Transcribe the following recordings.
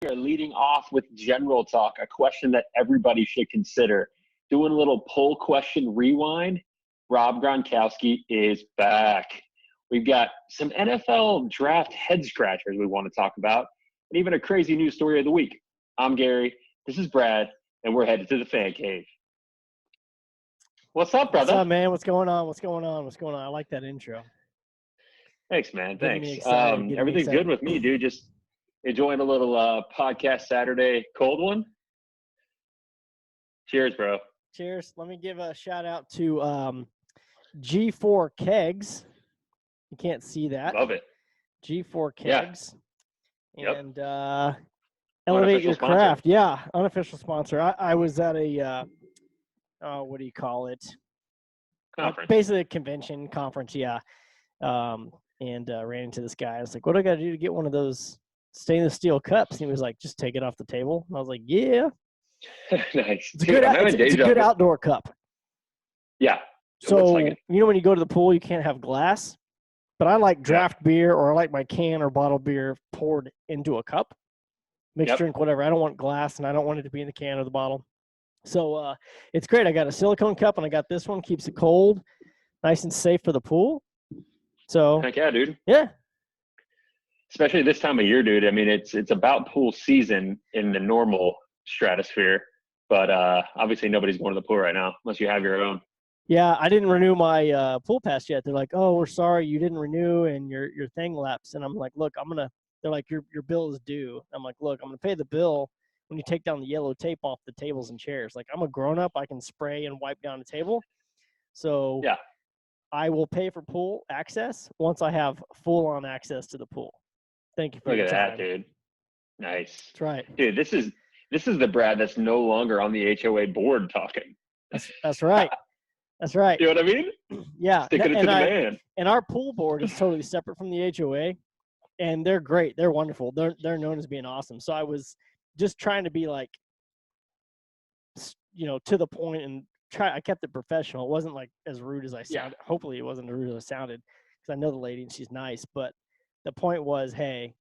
We are leading off with general talk, a question that everybody should consider. Doing a little poll question rewind. Rob Gronkowski is back. We've got some NFL draft head scratchers we want to talk about, and even a crazy news story of the week. I'm Gary. This is Brad, and we're headed to the fan cave. What's up, brother? What's up, man? What's going on? What's going on? What's going on? I like that intro. Thanks, man. Getting me Thanks. excited, getting me Everything's excited. good with me, dude. Just enjoying a little podcast Saturday cold one. Cheers, bro. Cheers. Let me give a shout out to G4 Kegs. You can't see that. Love it. G4 Yeah. Kegs. Yep. And Elevate Unofficial Your sponsor. Craft. Yeah, unofficial sponsor. I was at a, what do you call it? Conference. Basically a convention conference, yeah. And ran into this guy. I was like, what do I got to do to get one of those stainless steel cups? And he was like, just take it off the table. And I was like, yeah. Nice. It's a Dude, good, I'm having it's a deja good vu. outdoor cup. Yeah. It looks So, like it. you know, when you go to the pool, you can't have glass. But I like draft beer, or I like my can or bottle beer poured into a cup. Mixed Yep. drink, whatever. I don't want glass, and I don't want it to be in the can or the bottle. So it's great. I got a silicone cup, and I got this one. Keeps it cold, nice and safe for the pool. So, Heck yeah, dude. yeah. Especially this time of year, dude. I mean, it's about pool season in the normal stratosphere, but obviously nobody's going to the pool right now unless you have your own. Yeah, I didn't renew my pool pass yet. They're like, "Oh, we're sorry you didn't renew and your thing lapsed." And I'm like, "Look, they're like, your bill is due." I'm like, "Look, I'm gonna pay the bill when you take down the yellow tape off the tables and chairs. Like, I'm a grown up, I can spray and wipe down a table. So Yeah. I will pay for pool access once I have full on access to the pool. Thank you for Look your at time." that, dude. Nice. That's right. Dude, this is the Brad that's no longer on the HOA board talking. That's right. That's right. You know what I mean? Yeah. Sticking it to the man. And our pool board is totally separate from the HOA, and they're great. They're wonderful. They're known as being awesome. So I was just trying to be like, you know, to the point and I kept it professional. It wasn't like as rude as I sounded. Yeah. Hopefully it wasn't as rude as I sounded, because I know the lady and she's nice. But the point was, hey,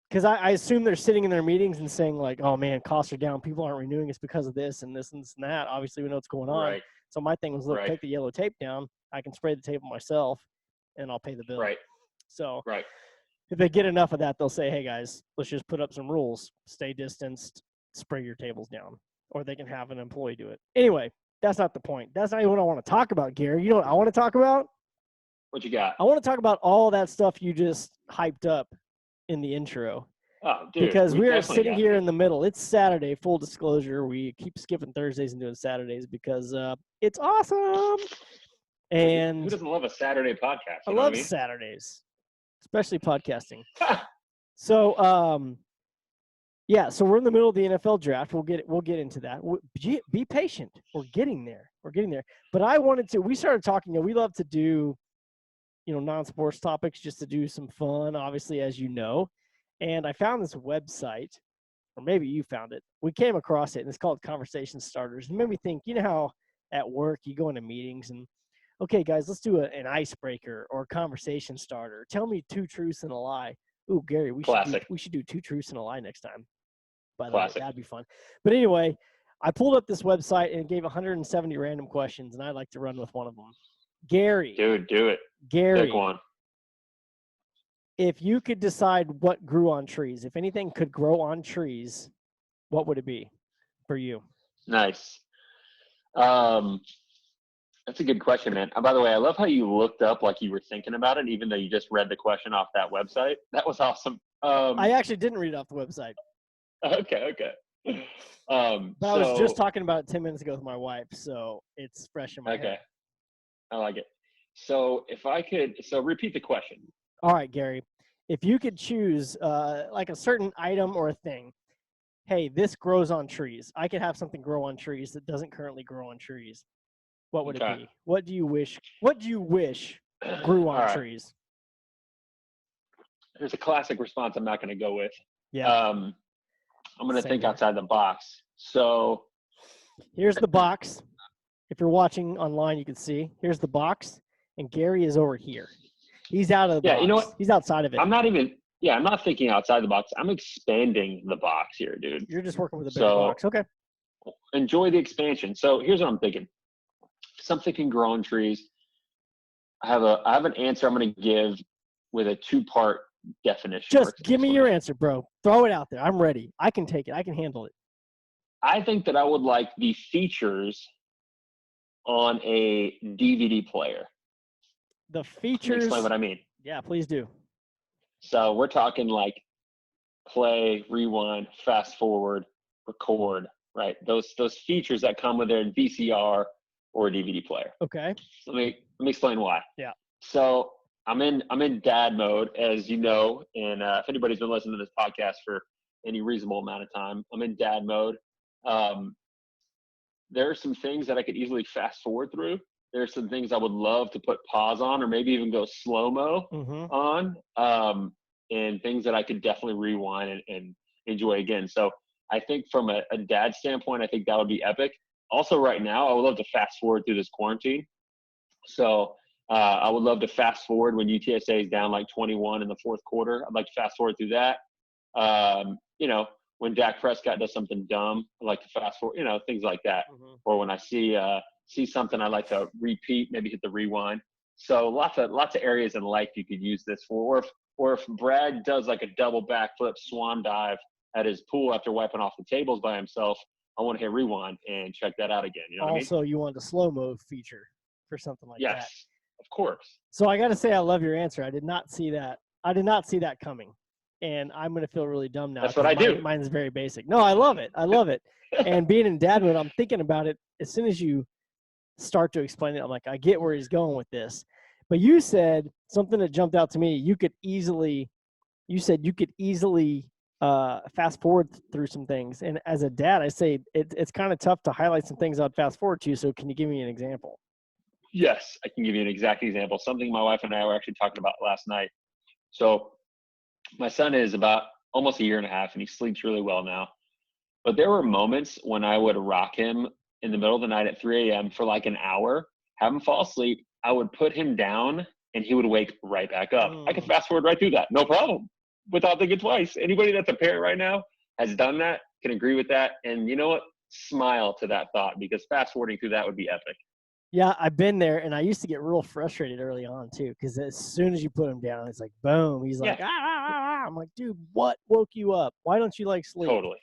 because I assume they're sitting in their meetings and saying like, oh man, costs are down. People aren't renewing us because of this and this and this and that. Obviously we know what's going on. Right. So my thing was, look, Right. take the yellow tape down. I can spray the table myself, and I'll pay the bill. Right. So Right. if they get enough of that, they'll say, hey guys, let's just put up some rules. Stay distanced, spray your tables down. Or they can have an employee do it. Anyway, that's not the point. That's not even what I want to talk about, Gary. You know what I want to talk about? What you got? I want to talk about all that stuff you just hyped up in the intro. Oh, dude. Because we are definitely sitting got here it. in the middle. It's Saturday, full disclosure. We keep skipping Thursdays and doing Saturdays because it's awesome. And who doesn't love a Saturday podcast? I You know love what Saturdays, especially podcasting. I mean? So, yeah, so we're in the middle of the NFL draft. We'll get into that. Be patient. We're getting there. But I wanted to. We started talking. We love to do, non-sports topics just to do some fun. Obviously, as you know, and I found this website, or maybe you found it. We came across it, and it's called Conversation Starters. It made me think. You know how at work you go into meetings and, okay, guys, let's do an icebreaker or a conversation starter. Tell me 2 truths and a lie. Ooh, Gary, we should do 2 truths and a lie next time. By the way, that'd be fun. But anyway, I pulled up this website and it gave 170 random questions, and I'd like to run with one of them. Gary. Dude, do it. Gary. Pick one. If you could decide what grew on trees, if anything could grow on trees, what would it be for you? Nice. That's a good question, man. By the way, I love how you looked up like you were thinking about it, even though you just read the question off that website. That was awesome. I actually didn't read it off the website. Okay. But I was just talking about it 10 minutes ago with my wife, so it's fresh in my head. Okay. I like it. So repeat the question. All right, Gary. If you could choose like a certain item or a thing, hey, this grows on trees. I could have something grow on trees that doesn't currently grow on trees. What would it be? What do you wish grew on trees? There's a classic response I'm not going to go with. Yeah. I'm going to think outside the box. So here's the box. If you're watching online, you can see. Here's the box, and Gary is over here. He's out of the box. You know what? He's outside of it. I'm not even Yeah, I'm not thinking outside the box. I'm expanding the box here, dude. You're just working with a bigger So box. Okay. enjoy the expansion. So here's what I'm thinking. Something can grow on trees. I have an answer I'm going to give with a 2-part definition. Just give me your answer, bro. Throw it out there. I'm ready. I can take it. I can handle it. I think that I would like the features on a DVD player. The Let me features. explain what I mean. Yeah, please do. So we're talking like play, rewind, fast forward, record, right? Those features that come with a VCR or a DVD player. Okay. Let me explain why. Yeah. So I'm in dad mode, as you know, and if anybody's been listening to this podcast for any reasonable amount of time, I'm in dad mode. There are some things that I could easily fast forward through. There's some things I would love to put pause on, or maybe even go slow-mo on, and things that I could definitely rewind and enjoy again. So I think from a dad standpoint, I think that would be epic. Also right now, I would love to fast forward through this quarantine. So I would love to fast forward when UTSA is down like 21 in the fourth quarter. I'd like to fast forward through that. When Dak Prescott does something dumb, I like to fast forward, things like that. Or when I see something, I like to repeat, maybe hit the rewind. So lots of areas in life you could use this for. Or if Brad does like a double backflip swan dive at his pool after wiping off the tables by himself, I want to hit rewind and check that out again. You know what I mean? Also, you want a slow-mo feature for something like that. Yes, of course. So I got to say, I love your answer. I did not see that. I did not see that coming. And I'm going to feel really dumb now. That's what I do. Mine's very basic. No, I love it. I love it. And being in dad mode, I'm thinking about it. As soon as you start to explain it, I'm like, I get where he's going with this. But you said something that jumped out to me. You said you could easily fast forward through some things. And as a dad, I say it's kind of tough to highlight some things I'd fast forward to. So can you give me an example? Yes, I can give you an exact example. Something my wife and I were actually talking about last night. So my son is about almost a year and a half, and he sleeps really well now. But there were moments when I would rock him in the middle of the night at 3 a.m. for like an hour, have him fall asleep. I would put him down, and he would wake right back up. I could fast forward right through that, no problem, without thinking twice. Anybody that's a parent right now has done that, can agree with that. And you know what? Smile to that thought, because fast forwarding through that would be epic. Yeah, I've been there, and I used to get real frustrated early on too, because as soon as you put him down, it's like boom. He's like, I'm like, dude, what woke you up? Why don't you like sleep? Totally.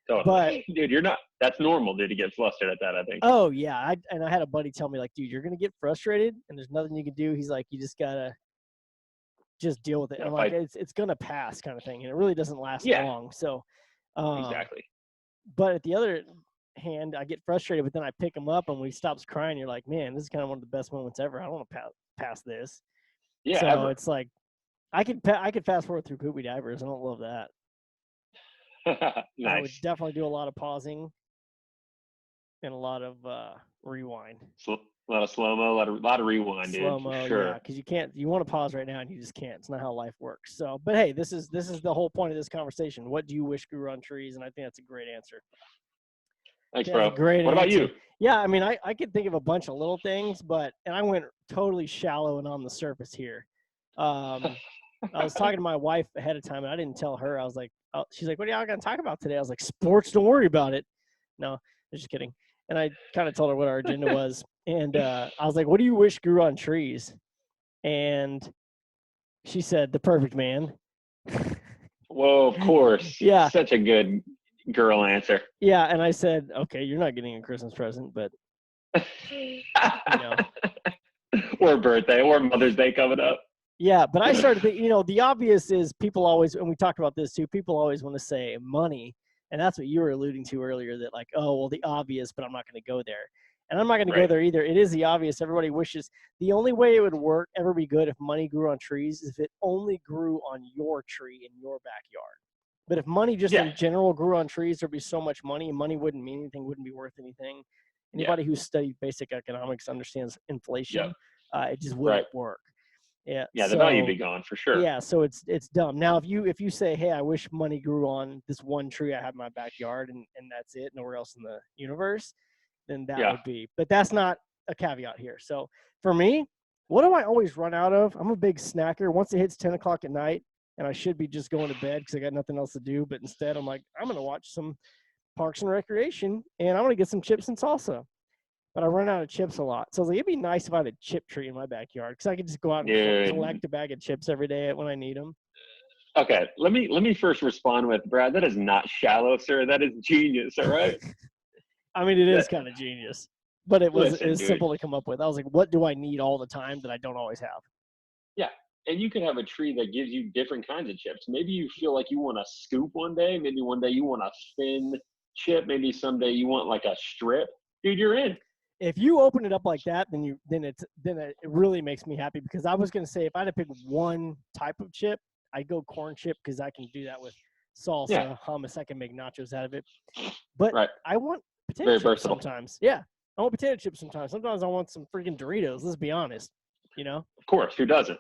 But dude, you're not. That's normal, dude, to get flustered at that. I think. Oh yeah, I had a buddy tell me like, dude, you're gonna get frustrated, and there's nothing you can do. He's like, you just gotta just deal with it. And I'm like, it's gonna pass, kind of thing, and it really doesn't last long. So exactly. But at the other hand, I get frustrated, but then I pick him up, and when he stops crying, you're like, man, this is kind of one of the best moments ever. I don't want to pass this. Yeah. So it's like I could fast forward through Poopy Divers. I don't love that. Nice. I would definitely do a lot of pausing and a lot of rewind. A lot of slow-mo, a lot of rewind, dude. Slow-mo, sure. yeah, because you want to pause right now and you just can't. It's not how life works. So, but hey, this is the whole point of this conversation. What do you wish grew on trees? And I think that's a great answer. Thanks, bro. Great what answer. About you? Yeah, I mean, I could think of a bunch of little things, and I went totally shallow and on the surface here. I was talking to my wife ahead of time, and I didn't tell her. I was like, she's like, what are y'all going to talk about today? I was like, sports, don't worry about it. No, I'm just kidding. And I kind of told her what our agenda was. And I was like, what do you wish grew on trees? And she said, the perfect man. Whoa, of course. Yeah. Such a good girl answer. Yeah, and I said, okay, you're not getting a Christmas present, but, Or birthday, or Mother's Day coming up. Yeah, but I started thinking, the obvious is people always, and we talked about this too, people always want to say money. And that's what you were alluding to earlier, that like, oh, well, the obvious, but I'm not going to go there. And I'm not going to go there either. It is the obvious. Everybody wishes. The only way it would ever be good if money grew on trees is if it only grew on your tree in your backyard. But if money just in general grew on trees, there'd be so much money, and money wouldn't mean anything, wouldn't be worth anything. Anybody who's studied basic economics understands inflation. It just wouldn't work. Yeah. Yeah, the value be gone for sure. Yeah, so it's dumb. Now, if you say, hey, I wish money grew on this one tree I have in my backyard, and that's it, nowhere else in the universe, then that would be. But that's not a caveat here. So for me, what do I always run out of? I'm a big snacker. Once it hits 10 o'clock at night and I should be just going to bed because I got nothing else to do. But instead, I'm like, I'm gonna watch some Parks and Recreation, and I'm gonna get some chips and salsa. But I run out of chips a lot, so I was like, it'd be nice if I had a chip tree in my backyard because I could just go out and Dude. collect a bag of chips every day when I need them. Okay, let me first respond with, Brad, that is not shallow, sir. That is genius, all right? I mean, it is kind of genius, but it was Listen, dude. simple to come up with. I was like, what do I need all the time that I don't always have? Yeah, and you can have a tree that gives you different kinds of chips. Maybe you feel like you want a scoop one day. Maybe one day you want a thin chip. Maybe someday you want like a strip. Dude, you're in. If you open it up like that, then it really makes me happy because I was gonna say if I had to pick one type of chip, I'd go corn chip because I can do that with salsa, hummus. I can make nachos out of it. But I want potato chips sometimes. Yeah, I want potato chips sometimes. Sometimes I want some freaking Doritos. Let's be honest. You know. Of course, who doesn't?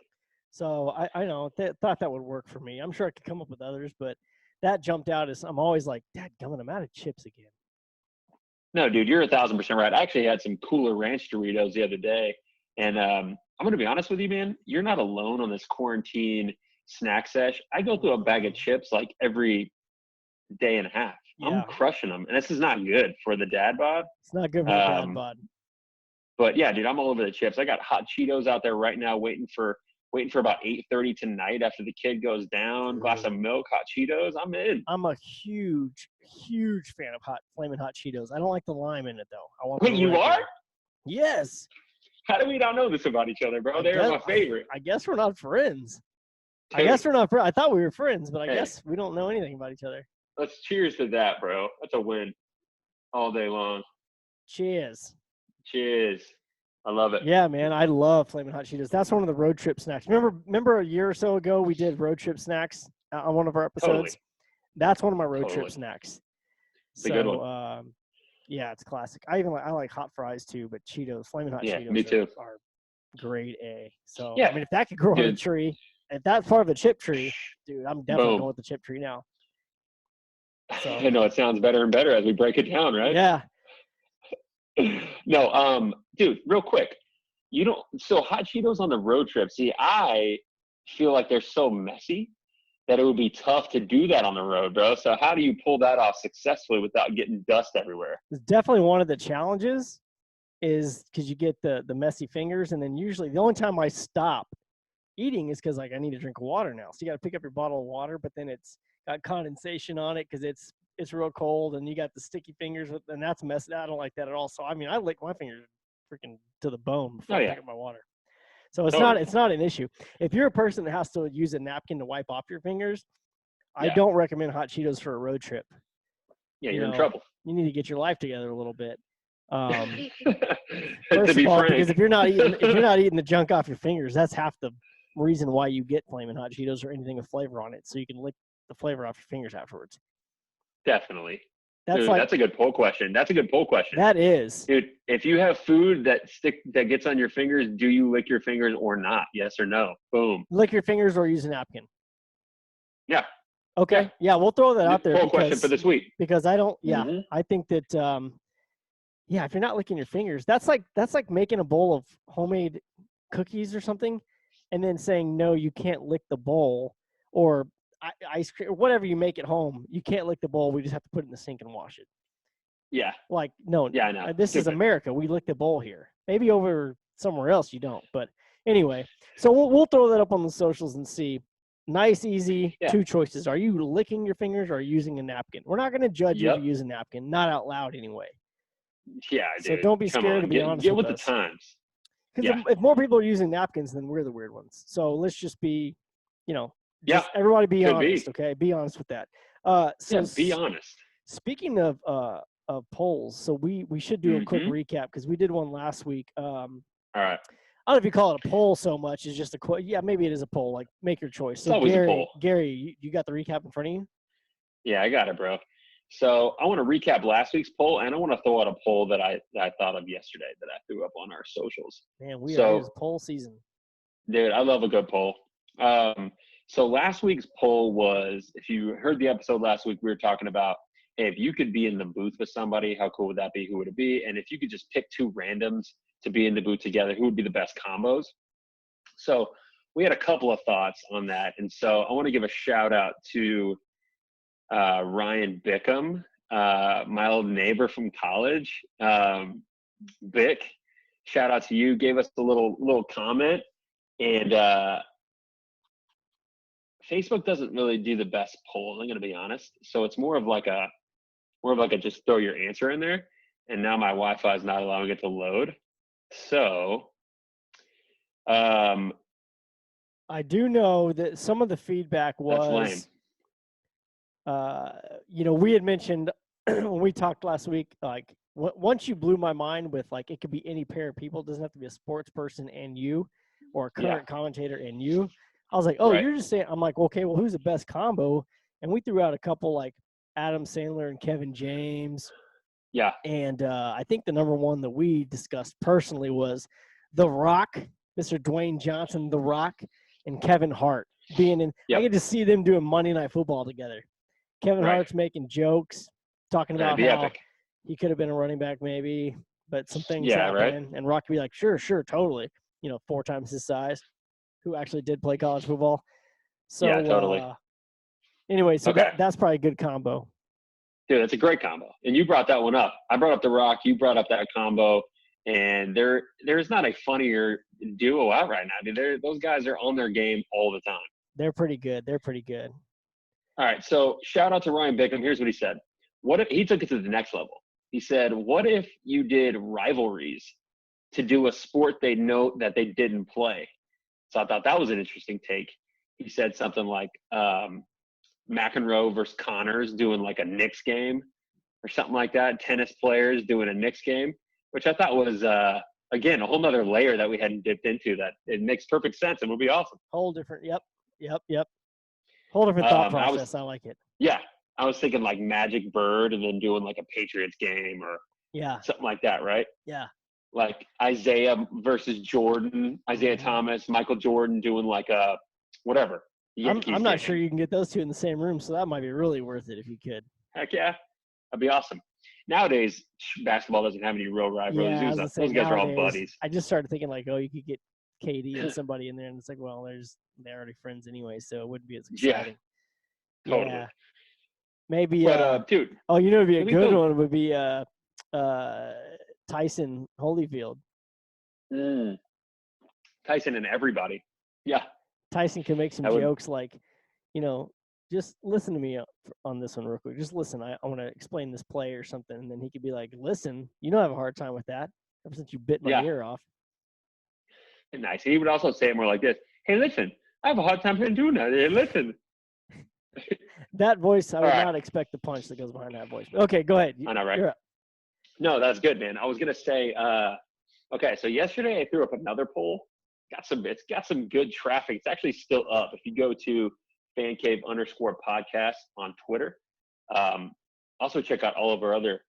So I know thought that would work for me. I'm sure I could come up with others, but that jumped out as I'm always like, dadgummit, I'm out of chips again. No, dude, you're 1,000% right. I actually had some Cooler Ranch Doritos the other day, and I'm going to be honest with you, man. You're not alone on this quarantine snack sesh. I go through a bag of chips like every day and a half. Yeah. I'm crushing them, and this is not good for the dad bod. It's not good for the dad bod. But yeah, dude, I'm all over the chips. I got hot Cheetos out there right now, waiting for about 8:30 tonight after the kid goes down. Glass of milk, hot Cheetos. I'm in. I'm a huge fan of Flamin' Hot Cheetos. I don't like the lime in it though. Wait, you are? Yes. How do we not know this about each other, bro? They're my favorite. I guess we're not friends. Dude. I guess we're not friends. I thought we were friends, but I guess we don't know anything about each other. Let's cheers to that, bro. That's a win all day long. Cheers. Cheers. I love it. Yeah, man. I love Flamin' Hot Cheetos. That's one of the road trip snacks. Remember a year or so ago we did road trip snacks on one of our episodes? Totally. That's one of my road trip snacks. It's a good one. Yeah, it's classic. I like hot fries too, but Cheetos, Flamin' Hot Cheetos me too. Are grade A. So yeah. I mean if that could grow on a tree, if that's part of the chip tree, dude, I'm definitely going with the chip tree now. So I know it sounds better and better as we break it down, right? Yeah. No, dude, real quick. So hot Cheetos on the road trip. See, I feel like they're so messy that it would be tough to do that on the road, bro. So how do you pull that off successfully without getting dust everywhere? It's definitely one of the challenges is because you get the messy fingers. And then usually the only time I stop eating is because like I need to drink water now. So you got to pick up your bottle of water, but then it's got condensation on it because it's real cold and you got the sticky fingers and that's messy. I don't like that at all. So I mean, I lick my fingers freaking to the bone before I pick up my water. So it's not an issue. If you're a person that has to use a napkin to wipe off your fingers, I don't recommend hot Cheetos for a road trip. Yeah, you're in trouble. You need to get your life together a little bit. First of all, because if you're not eating the junk off your fingers, that's half the reason why you get Flamin' Hot Cheetos or anything with flavor on it, so you can lick the flavor off your fingers afterwards. Definitely. That's a good poll question. That is. Dude, if you have food that gets on your fingers, do you lick your fingers or not? Yes or no? Boom. Lick your fingers or use a napkin. Yeah. Okay. Yeah, we'll throw that out there. Poll question for this week. Because I don't. Yeah, I think that. If you're not licking your fingers, that's like making a bowl of homemade cookies or something, and then saying no, you can't lick the bowl, or ice cream, or whatever you make at home. You can't lick the bowl. We just have to put it in the sink and wash it. Yeah. Like, no. Yeah, I know. This is America. We lick the bowl here. Maybe over somewhere else you don't. But anyway, so we'll throw that up on the socials and see. Nice, easy, two choices. Are you licking your fingers or are you using a napkin? We're not going to judge you if you use a napkin. Not out loud anyway. Yeah, so dude. Don't be scared to be honest get with the times. Because if more people are using napkins, then we're the weird ones. So let's just be, everybody be honest, okay? Be honest with that. Be honest. Speaking of polls, so we should do a quick recap because we did one last week. All right. I don't know if you call it a poll so much as just maybe it is a poll. Like, make your choice. So Gary, you got the recap in front of you? Yeah, I got it, bro. So I want to recap last week's poll, and I want to throw out a poll that I thought of yesterday that I threw up on our socials. Man, we are in poll season. Dude, I love a good poll. So last week's poll was, if you heard the episode last week, we were talking about, hey, if you could be in the booth with somebody, how cool would that be? Who would it be? And if you could just pick two randoms to be in the booth together, who would be the best combos? So we had a couple of thoughts on that. And so I want to give a shout out to Ryan Bickham, my old neighbor from college. Bick, shout out to you. Gave us a little comment, and Facebook doesn't really do the best polls. I'm going to be honest. So it's more of like a just throw your answer in there. And now my Wi-Fi is not allowing it to load. So, I do know that some of the feedback was, we had mentioned when we talked last week, like once you blew my mind with like, it could be any pair of people. It doesn't have to be a sports person and you, or a current commentator and you. I was like, oh, you're just saying, I'm like, okay, well, who's the best combo? And we threw out a couple like Adam Sandler and Kevin James. Yeah. And I think the number one that we discussed personally was The Rock, Mr. Dwayne Johnson, The Rock, and Kevin Hart being in. I get to see them doing Monday Night Football together. Kevin Hart's making jokes, talking about how he could have been a running back maybe, but some things happened. And Rock could be like, sure, totally. 4 times his size, who actually did play college football. So, yeah, totally. Anyway, so that's probably a good combo. Dude, that's a great combo. And you brought that one up. I brought up The Rock. You brought up that combo. And there's not a funnier duo out right now. I mean, those guys are on their game all the time. They're pretty good. All right. So shout out to Ryan Bickham. Here's what he said. What if he took it to the next level? He said, what if you did rivalries to do a sport they know that they didn't play? So I thought that was an interesting take. He said something like McEnroe versus Connors doing like a Knicks game or something like that. Tennis players doing a Knicks game, which I thought was, again, a whole nother layer that we hadn't dipped into that it makes perfect sense and would be awesome. Whole different, yep. Whole different thought process. I like it. Yeah. I was thinking like Magic Bird and then doing like a Patriots game or something like that, right? Yeah. Like Isaiah versus Jordan, Isaiah Thomas, Michael Jordan doing like a whatever. I'm not sure you can get those two in the same room, so that might be really worth it if you could. Heck yeah. That'd be awesome. Nowadays, basketball doesn't have any real rivalries. Yeah, those guys are all buddies. I just started thinking like, oh, you could get KD and somebody in there, and it's like, well, they're already friends anyway, so it wouldn't be as exciting. Yeah, totally. Yeah. Maybe, dude. Oh, it'd be a good one would be Tyson Holyfield. Tyson and everybody. Yeah. Tyson can make some jokes like, just listen to me on this one real quick. Just listen. I want to explain this play or something. And then he could be like, listen, you don't have a hard time with that ever since you bit my ear off. Nice. He would also say it more like this. Hey, listen, I have a hard time doing that. Hey, listen. That voice, I would not expect the punch that goes behind that voice. Okay, go ahead. I know, right? No, that's good, man. I was going to say, okay, so yesterday I threw up another poll. It's got some good traffic. It's actually still up. If you go to FanCave_podcast on Twitter. Also check out all of our other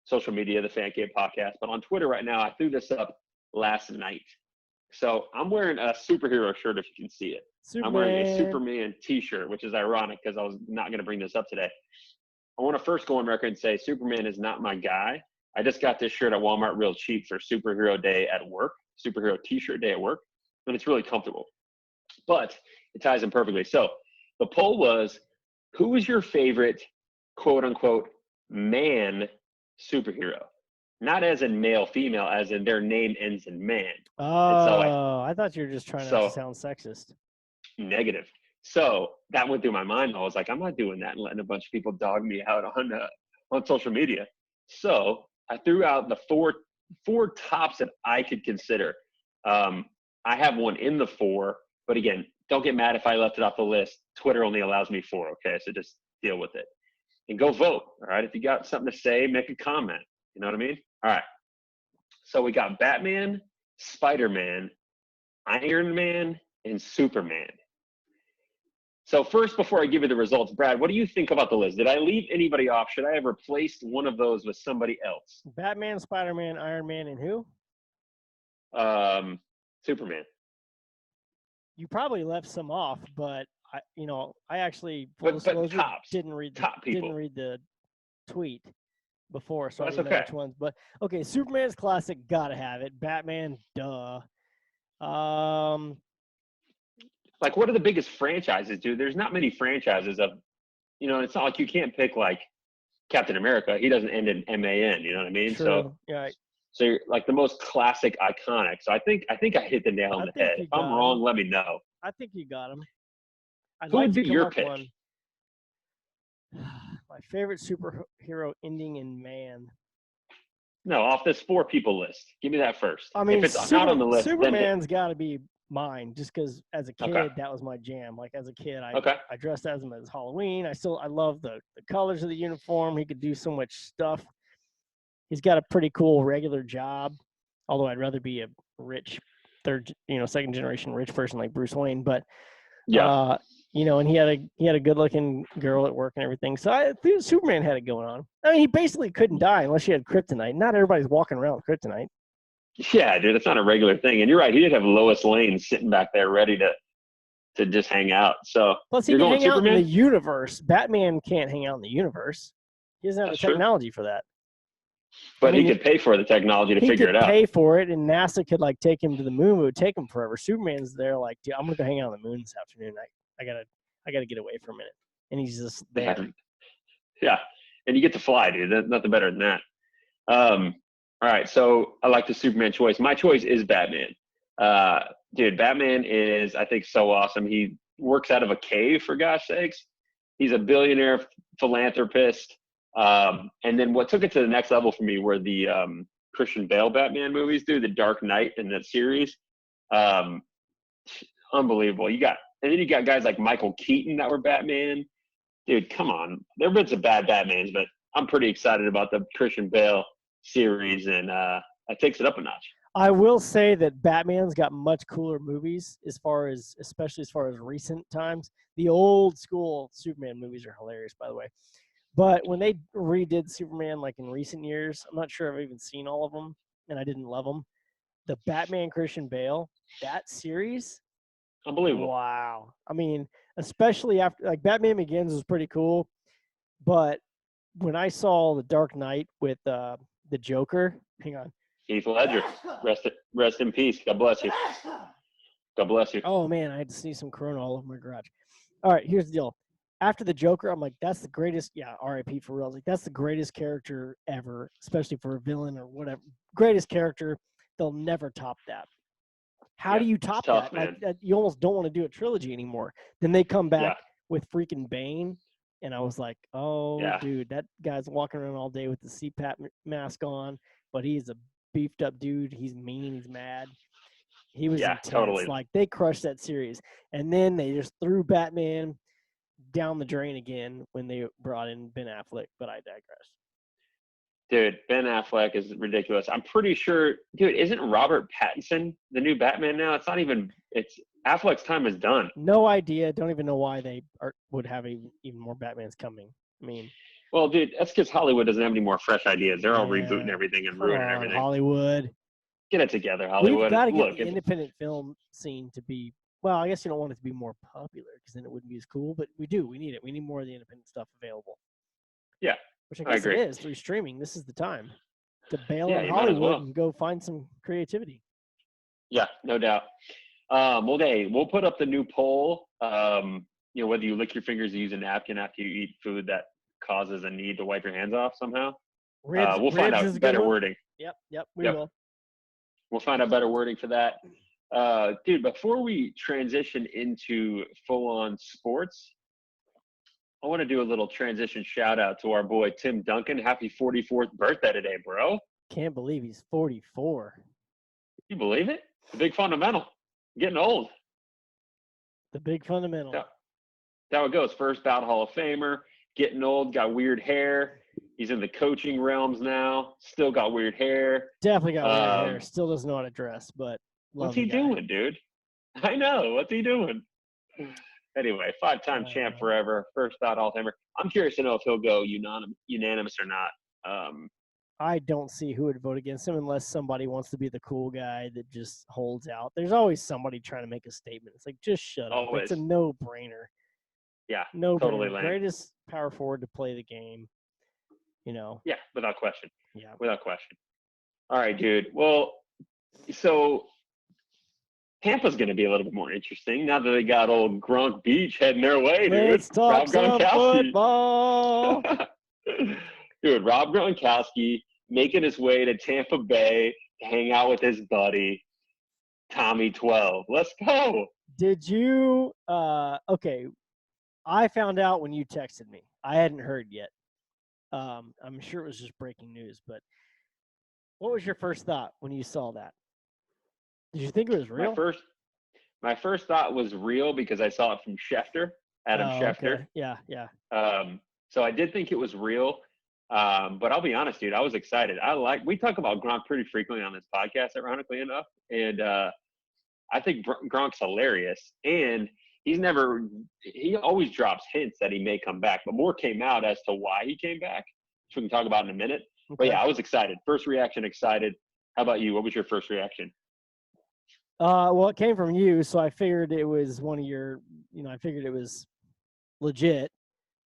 social media, the Fan Cave Podcast. But on Twitter right now, I threw this up last night. So I'm wearing a superhero shirt if you can see it. I'm wearing a Superman t-shirt, which is ironic because I was not going to bring this up today. I want to first go on record and say Superman is not my guy. I just got this shirt at Walmart real cheap for superhero day at work, superhero t-shirt day at work, and it's really comfortable. But it ties in perfectly. So the poll was, who is your favorite, quote unquote, man superhero? Not as in male, female, as in their name ends in man. Oh, so I thought you were just trying not to sound sexist. Negative. So that went through my mind. I was like, I'm not doing that and letting a bunch of people dog me out on social media. So I threw out the four tops that I could consider. I have one in the 4, but again, don't get mad if I left it off the list. Twitter only allows me 4, okay? So just deal with it. And go vote, all right? If you got something to say, make a comment. You know what I mean? All right. So we got Batman, Spider-Man, Iron Man, and Superman. So first, before I give you the results, Brad, what do you think about the list? Did I leave anybody off? Should I have replaced one of those with somebody else? Batman, Spider-Man, Iron Man, and who? Superman. You probably left some off, but I actually didn't read the tweet before, so I didn't know which ones. But okay, Superman's classic, gotta have it. Batman, duh. like, what are the biggest franchises, dude? There's not many franchises of, it's not like you can't pick like Captain America. He doesn't end in MAN. You know what I mean? True. Yeah. So you're like the most classic, iconic. So I think I hit the nail on the head. If I'm wrong, let me know. I think you got him. I'd Who like would to be come your up pick? one. My favorite superhero ending in Man. No, off this 4 people list. Give me that first. I mean, if it's not on the list, Superman's got to be mine, just because as a kid Okay. that was my jam. Like as a kid, I dressed as him as Halloween. I love the colors of the uniform. He could do so much stuff. He's got a pretty cool regular job, although I'd rather be a rich second generation rich person like Bruce Wayne. But yeah, and he had a good looking girl at work and everything. So I think Superman had it going on. I mean, he basically couldn't die unless he had kryptonite. Not everybody's walking around with kryptonite. yeah, dude, that's not a regular thing. And you're right, he did have Lois Lane sitting back there ready to just hang out. So plus he can hang out in the universe. Batman can't hang out in the universe. He doesn't have the technology for that. But he could pay for the technology to figure it out. He could pay for it, and NASA could like take him to the moon. It would take him forever. Superman's there, like, dude, I'm gonna go hang out on the moon this afternoon. I gotta get away for a minute, and he's just there. Yeah, and you get to fly, dude. Nothing better than that. All right, so I like the Superman choice. My choice is Batman. Dude, Batman is, I think, so awesome. He works out of a cave, for gosh sakes. He's a billionaire philanthropist. And then what took it to the next level for me were the Christian Bale Batman movies, dude, The Dark Knight in that series. Unbelievable. And then you got guys like Michael Keaton that were Batman. Dude, come on. There have been some bad Batmans, but I'm pretty excited about the Christian Bale series, and that takes it up a notch. I will say that Batman's got much cooler movies especially as far as recent times. The old school Superman movies are hilarious, by the way. But when they redid Superman, like in recent years, I'm not sure I've even seen all of them, and I didn't love them. The Batman Christian Bale, that series, unbelievable. Wow. I mean, especially after, like, Batman Begins was pretty cool, but when I saw The Dark Knight with the Joker, hang on. Heath Ledger, rest in peace. God bless you. God bless you. Oh man, I had to sneeze some Corona all over my garage. All right, here's the deal. After the Joker, I'm like, that's the greatest. Yeah, R.I.P. for real. I was like, that's the greatest character ever, especially for a villain or whatever. Greatest character. They'll never top that. How do you top that? Like, you almost don't want to do a trilogy anymore. Then they come back with freaking Bane, and I was like, oh, dude, that guy's walking around all day with the CPAP mask on, but he's a beefed up dude. He's mean. He's mad. He was intense. Totally. Like, they crushed that series, and then they just threw Batman down the drain again when they brought in Ben Affleck, but I digress. Dude, Ben Affleck is ridiculous. I'm pretty sure, dude, isn't Robert Pattinson the new Batman now? It's Affleck's time is done. No idea. Don't even know why they would have even more Batmans coming. I mean, well, dude, that's because Hollywood doesn't have any more fresh ideas. They're all rebooting everything and ruining everything. Hollywood. Get it together, Hollywood. We've got to get the independent film scene to be, well, I guess you don't want it to be more popular because then it wouldn't be as cool, but we do. We need it. We need more of the independent stuff available. Yeah. Which I guess it is through streaming. This is the time to bail on Hollywood and go find some creativity. Yeah, no doubt. Well, hey, we'll put up the new poll. Whether you lick your fingers or use a napkin after you eat food that causes a need to wipe your hands off somehow. We'll find out better wording. Yep, we will. We'll find out better wording for that. Dude, before we transition into full-on sports, I want to do a little transition shout out to our boy Tim Duncan. Happy 44th birthday today, bro. Can't believe he's 44. You believe it? The big fundamental. Getting old. The big fundamental. That's how it goes. First bout Hall of Famer. Getting old. Got weird hair. He's in the coaching realms now. Still got weird hair. Definitely got weird hair. Still doesn't know how to dress, but what's he doing, dude? I know. What's he doing? Anyway, 5-time champ forever, first bout Hall of Famer. I'm curious to know if he'll go unanimous or not. I don't see who would vote against him unless somebody wants to be the cool guy that just holds out. There's always somebody trying to make a statement. It's like, just shut up. It's a no-brainer. Yeah, no totally. Greatest power forward to play the game. Yeah, without question. Yeah, without question. All right, dude. Well, so Tampa's going to be a little bit more interesting now that they got old Gronk Beach heading their way, dude. Let's talk some football. Dude, Rob Gronkowski making his way to Tampa Bay to hang out with his buddy, Tommy 12. Let's go. Did you okay, I found out when you texted me. I hadn't heard yet. I'm sure it was just breaking news, but what was your first thought when you saw that? Did you think it was real? My first thought was real because I saw it from Schefter, Adam Schefter. Okay. Yeah. So I did think it was real. But I'll be honest, dude, I was excited. We talk about Gronk pretty frequently on this podcast, ironically enough. And I think Gronk's hilarious. And he always drops hints that he may come back, but more came out as to why he came back, which we can talk about in a minute. Okay. But yeah, I was excited. First reaction, excited. How about you? What was your first reaction? Well, it came from you, so I figured it was one of your, I figured it was legit.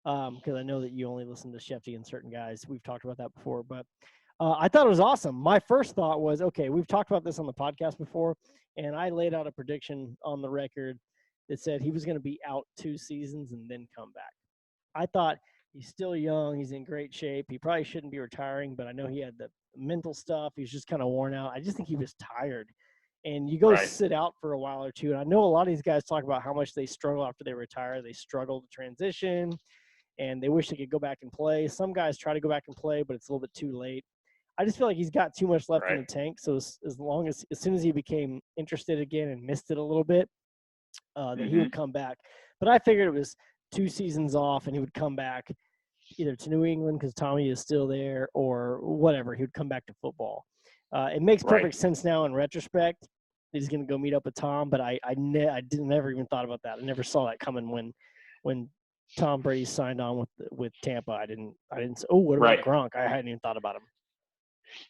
Because I know that you only listen to Shefty and certain guys. We've talked about that before, but I thought it was awesome. My first thought was, okay, we've talked about this on the podcast before, and I laid out a prediction on the record that said he was going to be out 2 seasons and then come back. I thought he's still young. He's in great shape. He probably shouldn't be retiring, but I know he had the mental stuff. He's just kind of worn out. I just think he was tired. And you go sit out for a while or two. And I know a lot of these guys talk about how much they struggle after they retire. They struggle to transition. And they wish they could go back and play. Some guys try to go back and play, but it's a little bit too late. I just feel like he's got too much left in the tank. So as soon as he became interested again and missed it a little bit, then he would come back. But I figured it was 2 seasons off, and he would come back either to New England because Tommy is still there, or whatever. He would come back to football. It makes perfect sense now in retrospect. He's going to go meet up with Tom, but I never even thought about that. I never saw that coming when Tom Brady signed on with Tampa. I didn't say, oh, what about Gronk? I hadn't even thought about him.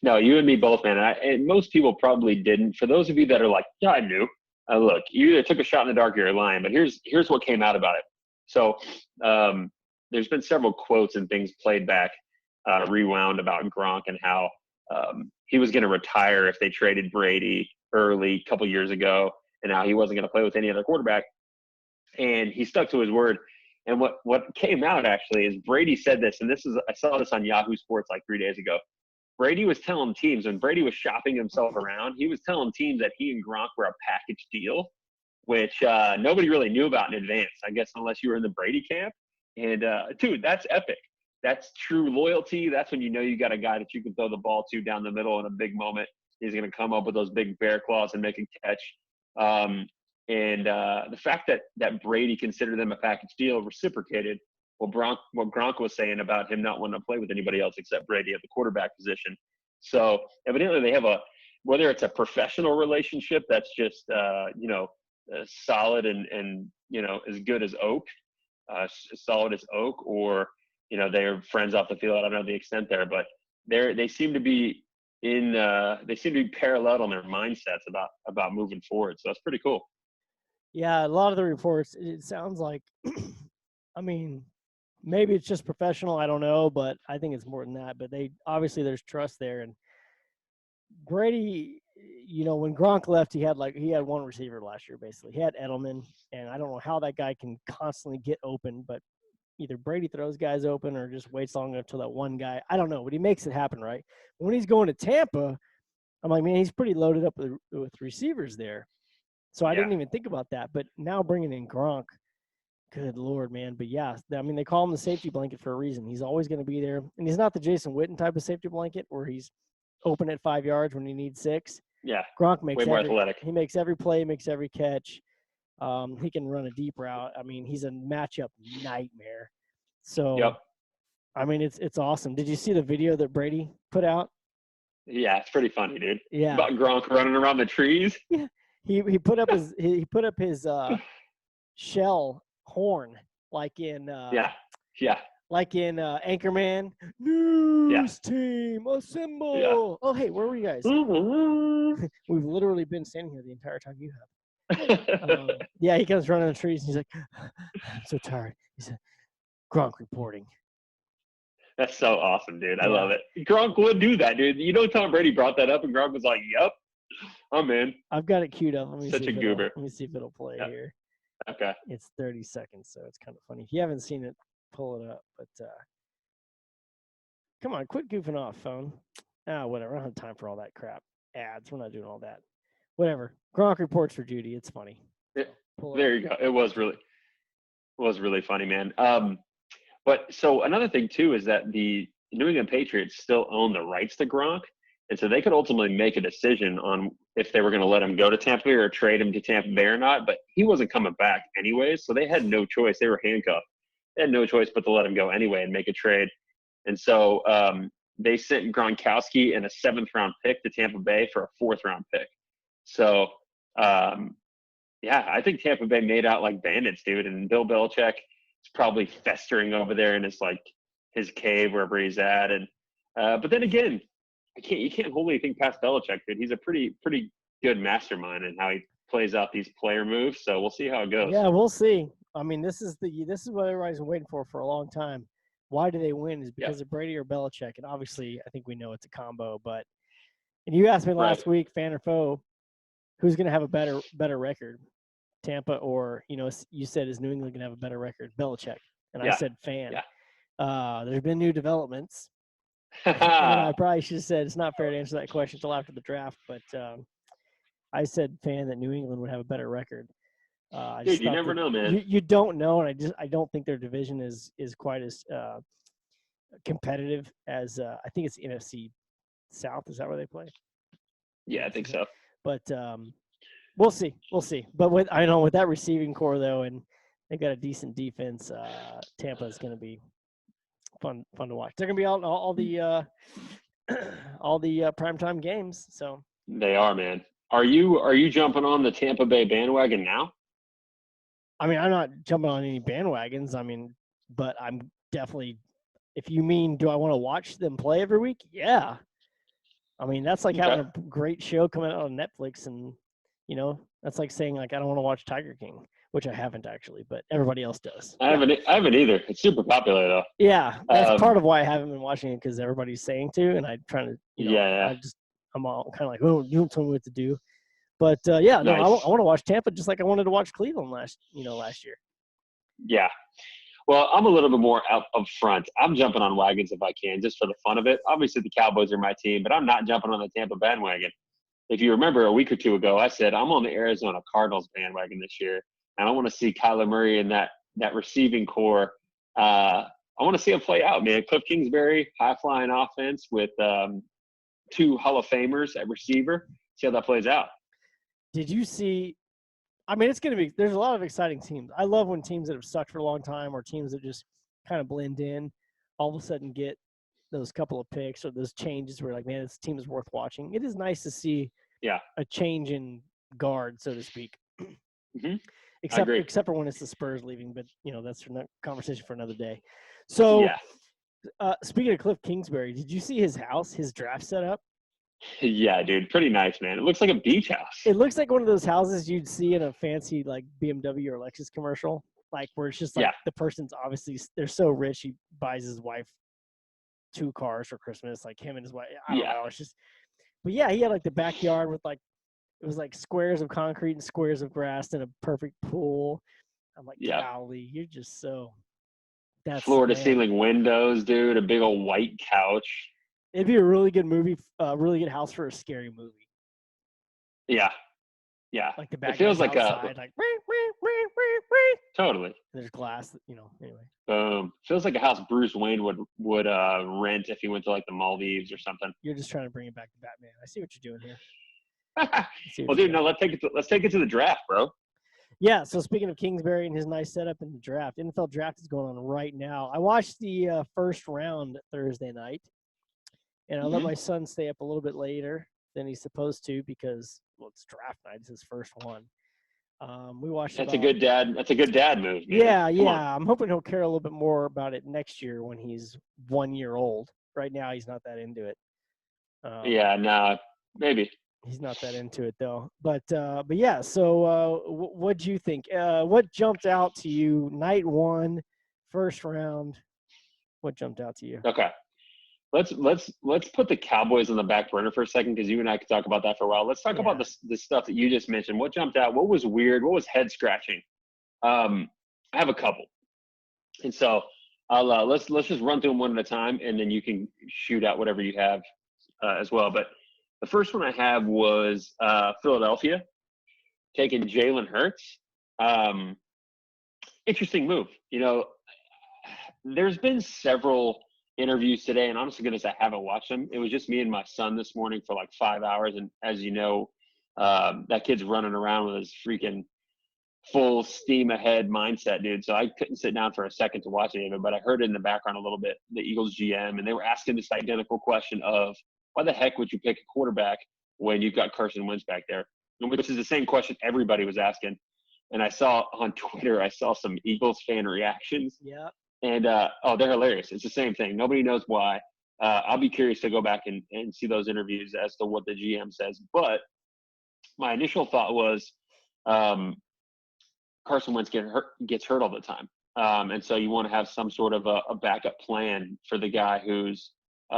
No, you and me both, man. And most people probably didn't. For those of you that are like, yeah, I knew. Look, you either took a shot in the dark or you're lying, but here's what came out about it. So there's been several quotes and things played back, rewound about Gronk and how he was going to retire if they traded Brady early a couple years ago, and now he wasn't going to play with any other quarterback. And he stuck to his word. And what came out actually is Brady said this, and I saw this on Yahoo Sports like 3 days ago. Brady was telling teams, when Brady was shopping himself around, he was telling teams that he and Gronk were a package deal, which nobody really knew about in advance, I guess, unless you were in the Brady camp. And, dude, that's epic. That's true loyalty. That's when you know you got a guy that you can throw the ball to down the middle in a big moment. He's going to come up with those big bear claws and make a catch. And the fact that Brady considered them a package deal reciprocated what Gronk was saying about him not wanting to play with anybody else except Brady at the quarterback position. So evidently they have whether it's a professional relationship that's just, solid and as good as oak, solid as oak, or, they're friends off the field. I don't know the extent there, but they seem to be parallel on their mindsets about moving forward. So that's pretty cool. Yeah, a lot of the reports, it sounds like, I mean, maybe it's just professional. I don't know, but I think it's more than that. But obviously there's trust there. And Brady, when Gronk left, he had one receiver last year, basically. He had Edelman, and I don't know how that guy can constantly get open, but either Brady throws guys open or just waits long enough till that one guy. I don't know, but he makes it happen, right? When he's going to Tampa, I'm like, man, he's pretty loaded up with receivers there. So I didn't even think about that. But now bringing in Gronk, good Lord, man. But yeah, I mean, they call him the safety blanket for a reason. He's always going to be there. And he's not the Jason Witten type of safety blanket where he's open at 5 yards when he needs 6. Yeah. Gronk makes way more athletic. He makes every play, makes every catch. He can run a deep route. I mean, he's a matchup nightmare. So, I mean, it's awesome. Did you see the video that Brady put out? Yeah, it's pretty funny, dude. Yeah. About Gronk running around the trees. Yeah. He put up his shell horn like in like in Anchorman. News team assemble. Yeah. Oh, hey, where were you guys? We've literally been standing here the entire time you have. He comes running the trees and he's like, I'm so tired. He said, Gronk reporting. That's so awesome, dude. I love it. Gronk would do that, dude. Tom Brady brought that up and Gronk was like, yep. I'm in. I've got it queued up. Such a goober. Let me see if it'll play Yep. here. Okay. It's 30 seconds, so it's kind of funny. If you haven't seen it, pull it up. But come on, quit goofing off, phone. Whatever. I don't have time for all that crap. Ads. We're not doing all that. Whatever. Gronk reports for Judy. It's funny. There you go. It was really funny, man. But so another thing too is that the New England Patriots still own the rights to Gronk, and so they could ultimately make a decision on if they were going to let him go to Tampa Bay or trade him to Tampa Bay or not. But he wasn't coming back anyways, so they had no choice. They were handcuffed. They had no choice but to let him go anyway and make a trade. And so they sent Gronkowski and a 7th-round pick to Tampa Bay for a 4th-round pick. So, yeah, I think Tampa Bay made out like bandits, dude. And Bill Belichick is probably festering over there in his cave wherever he's at. And but then again, you can't hold anything past Belichick, dude. He's a pretty good mastermind in how he plays out these player moves. So we'll see how it goes. Yeah, we'll see. I mean, this is what everybody's been waiting for a long time. Why do they win? Is because of Brady or Belichick? And obviously, I think we know it's a combo. But and you asked me last week, fan or foe, who's going to have a better record, Tampa or you said is New England going to have a better record, Belichick, and I said fan. Yeah. There's been new developments. And I probably should have said it's not fair to answer that question until after the draft, but I said fan that New England would have a better record. Dude, you never know, man. You don't know, and I don't think their division is quite as competitive as I think it's NFC South. Is that where they play? Yeah, I think so. But we'll see. But with that receiving core though, and they got a decent defense, Tampa is going to be fun to watch. They're going to be out all the primetime games. So they are, man. Are you jumping on the Tampa Bay bandwagon now? I mean, I'm not jumping on any bandwagons. I mean, but I'm definitely. If you mean, do I want to watch them play every week? Yeah. I mean, that's like having a great show coming out on Netflix, and that's like saying like I don't want to watch Tiger King, which I haven't actually, but everybody else does. I haven't either. It's super popular though. Yeah, that's part of why I haven't been watching it, because everybody's saying to, and I'm trying to. I'm all kind of like, oh, you don't tell me what to do. But nice. I want to watch Tampa just like I wanted to watch Cleveland last year. Yeah. Well, I'm a little bit more up front. I'm jumping on wagons if I can, just for the fun of it. Obviously, the Cowboys are my team, but I'm not jumping on the Tampa bandwagon. If you remember a week or two ago, I said I'm on the Arizona Cardinals bandwagon this year, and I want to see Kyler Murray and that receiving core. I want to see it play out, man. Cliff Kingsbury, high-flying offense with 2 Hall of Famers at receiver. See how that plays out. Did you see – I mean, it's going to be – there's a lot of exciting teams. I love when teams that have sucked for a long time or teams that just kind of blend in all of a sudden get those couple of picks or those changes where like, man, this team is worth watching. It is nice to see a change in guard, so to speak. Mm-hmm. Except for when it's the Spurs leaving, but, that's a conversation for another day. So speaking of Cliff Kingsbury, did you see his house, his draft setup? Yeah, dude, pretty nice, man. It looks like a beach house. It looks like one of those houses you'd see in a fancy like BMW or Lexus commercial, like where it's just like the person's obviously they're so rich he buys his wife 2 cars for Christmas, like him and his wife. I don't know. It's just, but yeah, he had like the backyard with like it was like squares of concrete and squares of grass and a perfect pool. I'm like, golly, you're just so. That's floor to ceiling windows, dude. A big old white couch. It'd be a really good movie, really good house for a scary movie. Yeah. Like the back. It feels like outside, like totally. There's glass, anyway. Feels like a house Bruce Wayne would rent if he went to like the Maldives or something. You're just trying to bring it back to Batman. I see what you're doing here. Well, dude, let's take it to the draft, bro. Yeah. So speaking of Kingsbury and his nice setup in the draft, NFL draft is going on right now. I watched the first round Thursday night. And I let my son stay up a little bit later than he's supposed to because, it's draft night. It's his first one. We watched. That's a good dad. That's a good dad move. Man. Yeah. I'm hoping he'll care a little bit more about it next year when he's 1 year old. Right now, he's not that into it. Maybe he's not that into it though. But yeah. So, what do you think? What jumped out to you? Night 1, first round. What jumped out to you? Okay. let's put the Cowboys on the back burner for a second, because you and I could talk about that for a while. Let's talk about the stuff that you just mentioned. What jumped out? What was weird? What was head scratching? I have a couple, and so I'll let's just run through them one at a time, and then you can shoot out whatever you have as well. But the first one I have was Philadelphia taking Jalen Hurts. Interesting move. You know, there's been several interviews today, and I'm just going to say I haven't watched them. It was just me and my son this morning for like 5 hours. And as you know, that kid's running around with his freaking full steam ahead mindset, dude. So I couldn't sit down for a second to watch any of it, but I heard it in the background a little bit, the Eagles GM, and they were asking this identical question of why the heck would you pick a quarterback when you've got Carson Wentz back there? Which is the same question everybody was asking. And I saw on Twitter, I saw some Eagles fan reactions. Yeah. And, they're hilarious. It's the same thing. Nobody knows why. I'll be curious to go back and see those interviews as to what the GM says. But my initial thought was Carson Wentz gets hurt all the time. And so you want to have some sort of a backup plan for the guy who's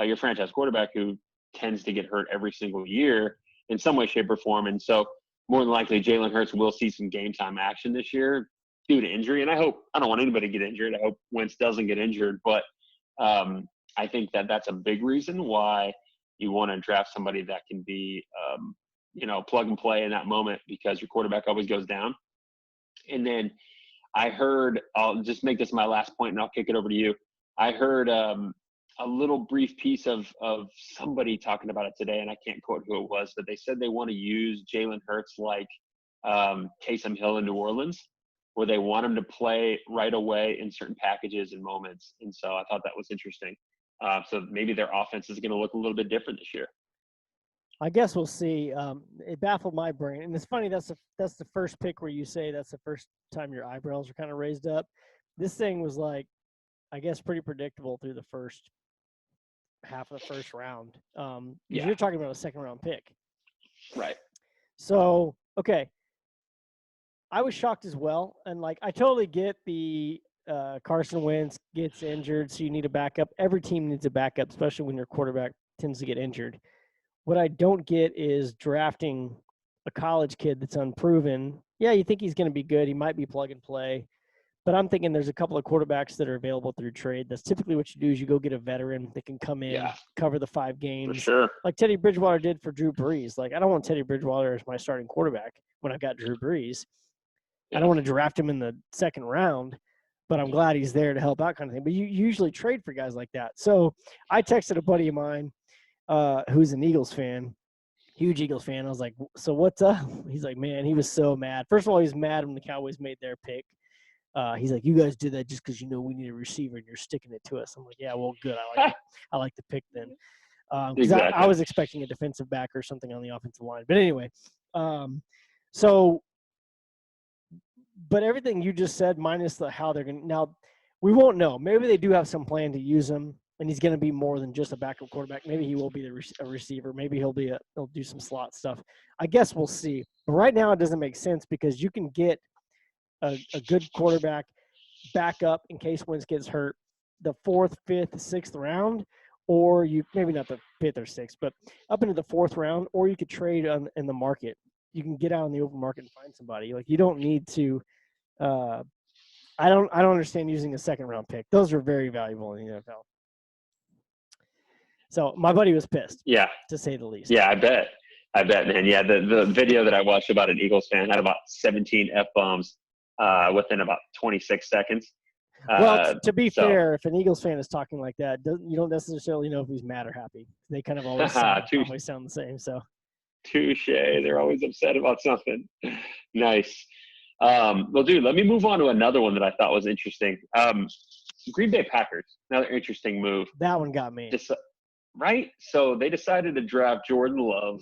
your franchise quarterback, who tends to get hurt every single year in some way, shape, or form. And so more than likely, Jalen Hurts will see some game time action this year due to injury. And I don't want anybody to get injured. I hope Wentz doesn't get injured. But I think that's a big reason why you want to draft somebody that can be, plug and play in that moment, because your quarterback always goes down. And then I heard, I'll just make this my last point and I'll kick it over to you. I heard a little brief piece of somebody talking about it today, and I can't quote who it was, but they said they want to use Jalen Hurts like Taysom Hill in New Orleans, where they want him to play right away in certain packages and moments. And so I thought that was interesting. So maybe their offense is going to look a little bit different this year. I guess we'll see. It baffled my brain, and it's funny. That's the first pick where you say that's the first time your eyebrows are kind of raised up. This thing was like, I guess, pretty predictable through the first half of the first round. You're talking about a second round pick, right? So okay, I was shocked as well, and like I totally get the Carson Wentz gets injured, so you need a backup. Every team needs a backup, especially when your quarterback tends to get injured. What I don't get is drafting a college kid that's unproven. Yeah, you think he's going to be good. He might be plug and play. But I'm thinking there's a couple of quarterbacks that are available through trade. That's typically what you do is you go get a veteran that can come in, cover the 5 games. For sure. Like Teddy Bridgewater did for Drew Brees. Like, I don't want Teddy Bridgewater as my starting quarterback when I've got Drew Brees. I don't want to draft him in the second round, but I'm glad he's there to help out kind of thing. But you usually trade for guys like that. So I texted a buddy of mine who's an Eagles fan, huge Eagles fan. I was like, so what's up? He's like, man, he was so mad. First of all, he's mad when the Cowboys made their pick. He's like, you guys did that just because you know we need a receiver and you're sticking it to us. I'm like, yeah, well, good. I like the pick then. Exactly. I was expecting a defensive back or something on the offensive line. But anyway, but everything you just said, minus how they're going to – now, we won't know. Maybe they do have some plan to use him, and he's going to be more than just a backup quarterback. Maybe he will be a receiver. Maybe he'll do some slot stuff. I guess we'll see. But right now it doesn't make sense because you can get a good quarterback back up in case Wentz gets hurt the 4th, 5th, 6th round, or you maybe not the 5th or 6th, but up into the 4th round, or you could trade in the market. You can get out in the open market and find somebody. Like you don't need to. I don't understand using a second round pick. Those are very valuable in the NFL. So my buddy was pissed. Yeah, to say the least. Yeah, I bet, man. Yeah, the video that I watched about an Eagles fan had about 17 F-bombs within about 26 seconds. Well, to be fair, if an Eagles fan is talking like that, you don't necessarily know if he's mad or happy. They kind of always sound the same. So, touche. They're always upset about something. Nice. Well, dude, let me move on to another one that I thought was interesting. Green Bay Packers, another interesting move. That one got me. Right? So they decided to draft Jordan Love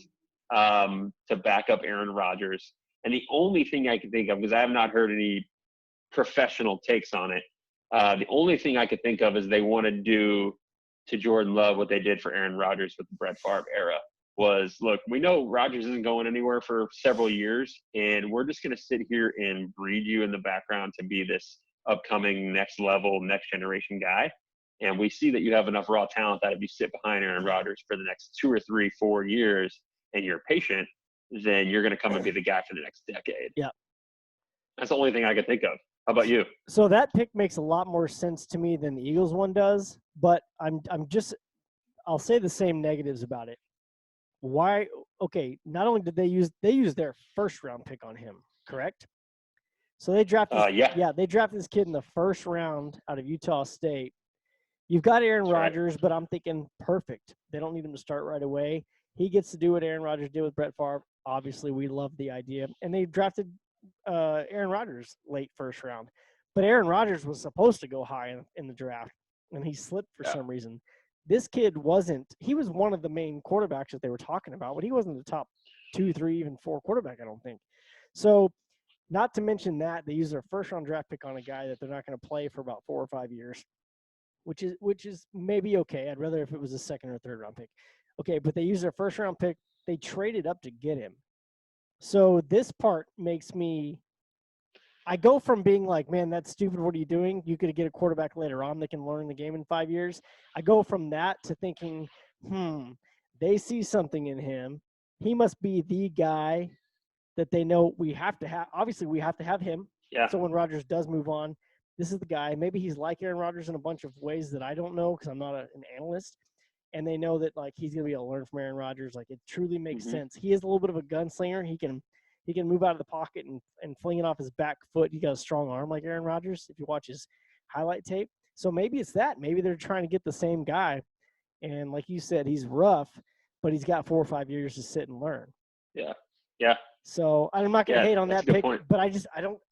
to back up Aaron Rodgers. And the only thing I could think of, because I have not heard any professional takes on it, the only thing I could think of is they want to do to Jordan Love what they did for Aaron Rodgers with the Brett Favre era. Was, look, we know Rodgers isn't going anywhere for several years, and we're just going to sit here and breed you in the background to be this upcoming next level, next generation guy. And we see that you have enough raw talent that if you sit behind Aaron Rodgers for the next 2 or 3, 4 years and you're patient, then you're going to come and be the guy for the next decade. Yeah. That's the only thing I could think of. How about you? So that pick makes a lot more sense to me than the Eagles one does, but I'll say the same negatives about it. Why? Okay, not only did they use their first round pick on him, correct? So they drafted they drafted this kid in the first round out of Utah State. You've got Aaron Rodgers, but I'm thinking perfect. They don't need him to start right away. He gets to do what Aaron Rodgers did with Brett Favre. Obviously, we love the idea. And they drafted Aaron Rodgers late first round. But Aaron Rodgers was supposed to go high in the draft, and he slipped for some reason. This kid wasn't – he was one of the main quarterbacks that they were talking about, but he wasn't the top 2, 3, even 4 quarterback, I don't think. So not to mention that, they used their first-round draft pick on a guy that they're not going to play for about 4 or 5 years, which is maybe okay. I'd rather if it was a second or third-round pick. Okay, but they used their first-round pick. They traded up to get him. So this part makes me – I go from being like, man, that's stupid. What are you doing? You could get a quarterback later on that can learn the game in 5 years. I go from that to thinking, they see something in him. He must be the guy that they know we have to have. Obviously, we have to have him. Yeah. So when Rodgers does move on, this is the guy. Maybe he's like Aaron Rodgers in a bunch of ways that I don't know because I'm not an analyst. And they know that, like, he's going to be able to learn from Aaron Rodgers. Like, it truly makes sense. He is a little bit of a gunslinger. He can move out of the pocket and fling it off his back foot. He got a strong arm like Aaron Rodgers if you watch his highlight tape. So maybe it's that. Maybe they're trying to get the same guy. And like you said, he's rough, but he's got 4 or 5 years to sit and learn. Yeah. Yeah. So I'm not going to hate on that pick, but I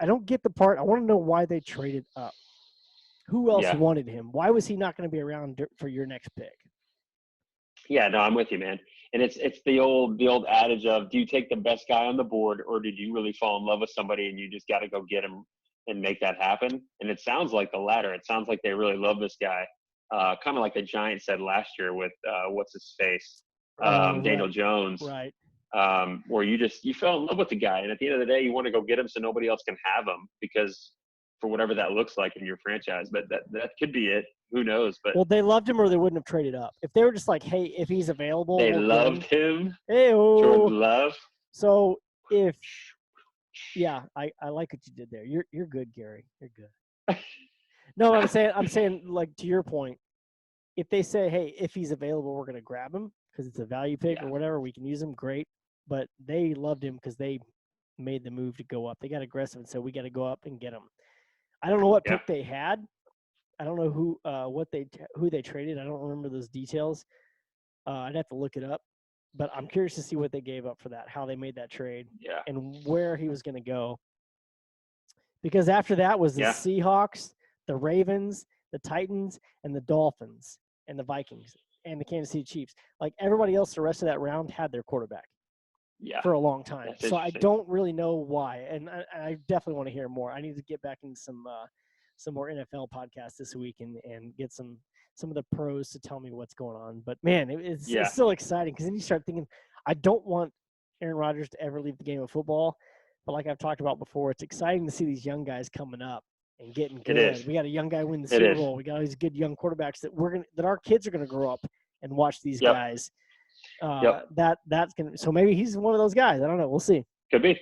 don't get the part. I want to know why they traded up. Who else wanted him? Why was he not going to be around for your next pick? Yeah, no, I'm with you, man. And it's the old adage of, do you take the best guy on the board, or did you really fall in love with somebody and you just got to go get him and make that happen? And it sounds like the latter. It sounds like they really love this guy, kind of like the Giants said last year with what's his face, Daniel Jones, right? Where you fell in love with the guy, and at the end of the day, you want to go get him so nobody else can have him, because for whatever that looks like in your franchise. But that could be it. Who knows? But well, they loved him, or they wouldn't have traded up. If they were just like, hey, if he's available, they loved him. Hey-o. Jordan Love. So I like what you did there. You're good, Gary. You're good. No, I'm saying like, to your point, if they say, hey, if he's available, we're going to grab him because it's a value pick or whatever, we can use him, great. But they loved him because they made the move to go up. They got aggressive and said, we got to go up and get him. I don't know what pick they had. I don't know who they traded. I don't remember those details. I'd have to look it up. But I'm curious to see what they gave up for that, how they made that trade, and where he was going to go. Because after that was the Seahawks, the Ravens, the Titans, and the Dolphins, and the Vikings, and the Kansas City Chiefs. Like, everybody else the rest of that round had their quarterback for a long time. So I don't really know why, and I definitely want to hear more. I need to get back into some more NFL podcasts this week and get some of the pros to tell me what's going on. But, man, it's still exciting because then you start thinking, I don't want Aaron Rodgers to ever leave the game of football. But like I've talked about before, it's exciting to see these young guys coming up and getting good. It is. We got a young guy win the Super Bowl. We got all these good young quarterbacks that our kids are going to grow up and watch these guys. That's going to – so maybe he's one of those guys. I don't know. We'll see. Could be.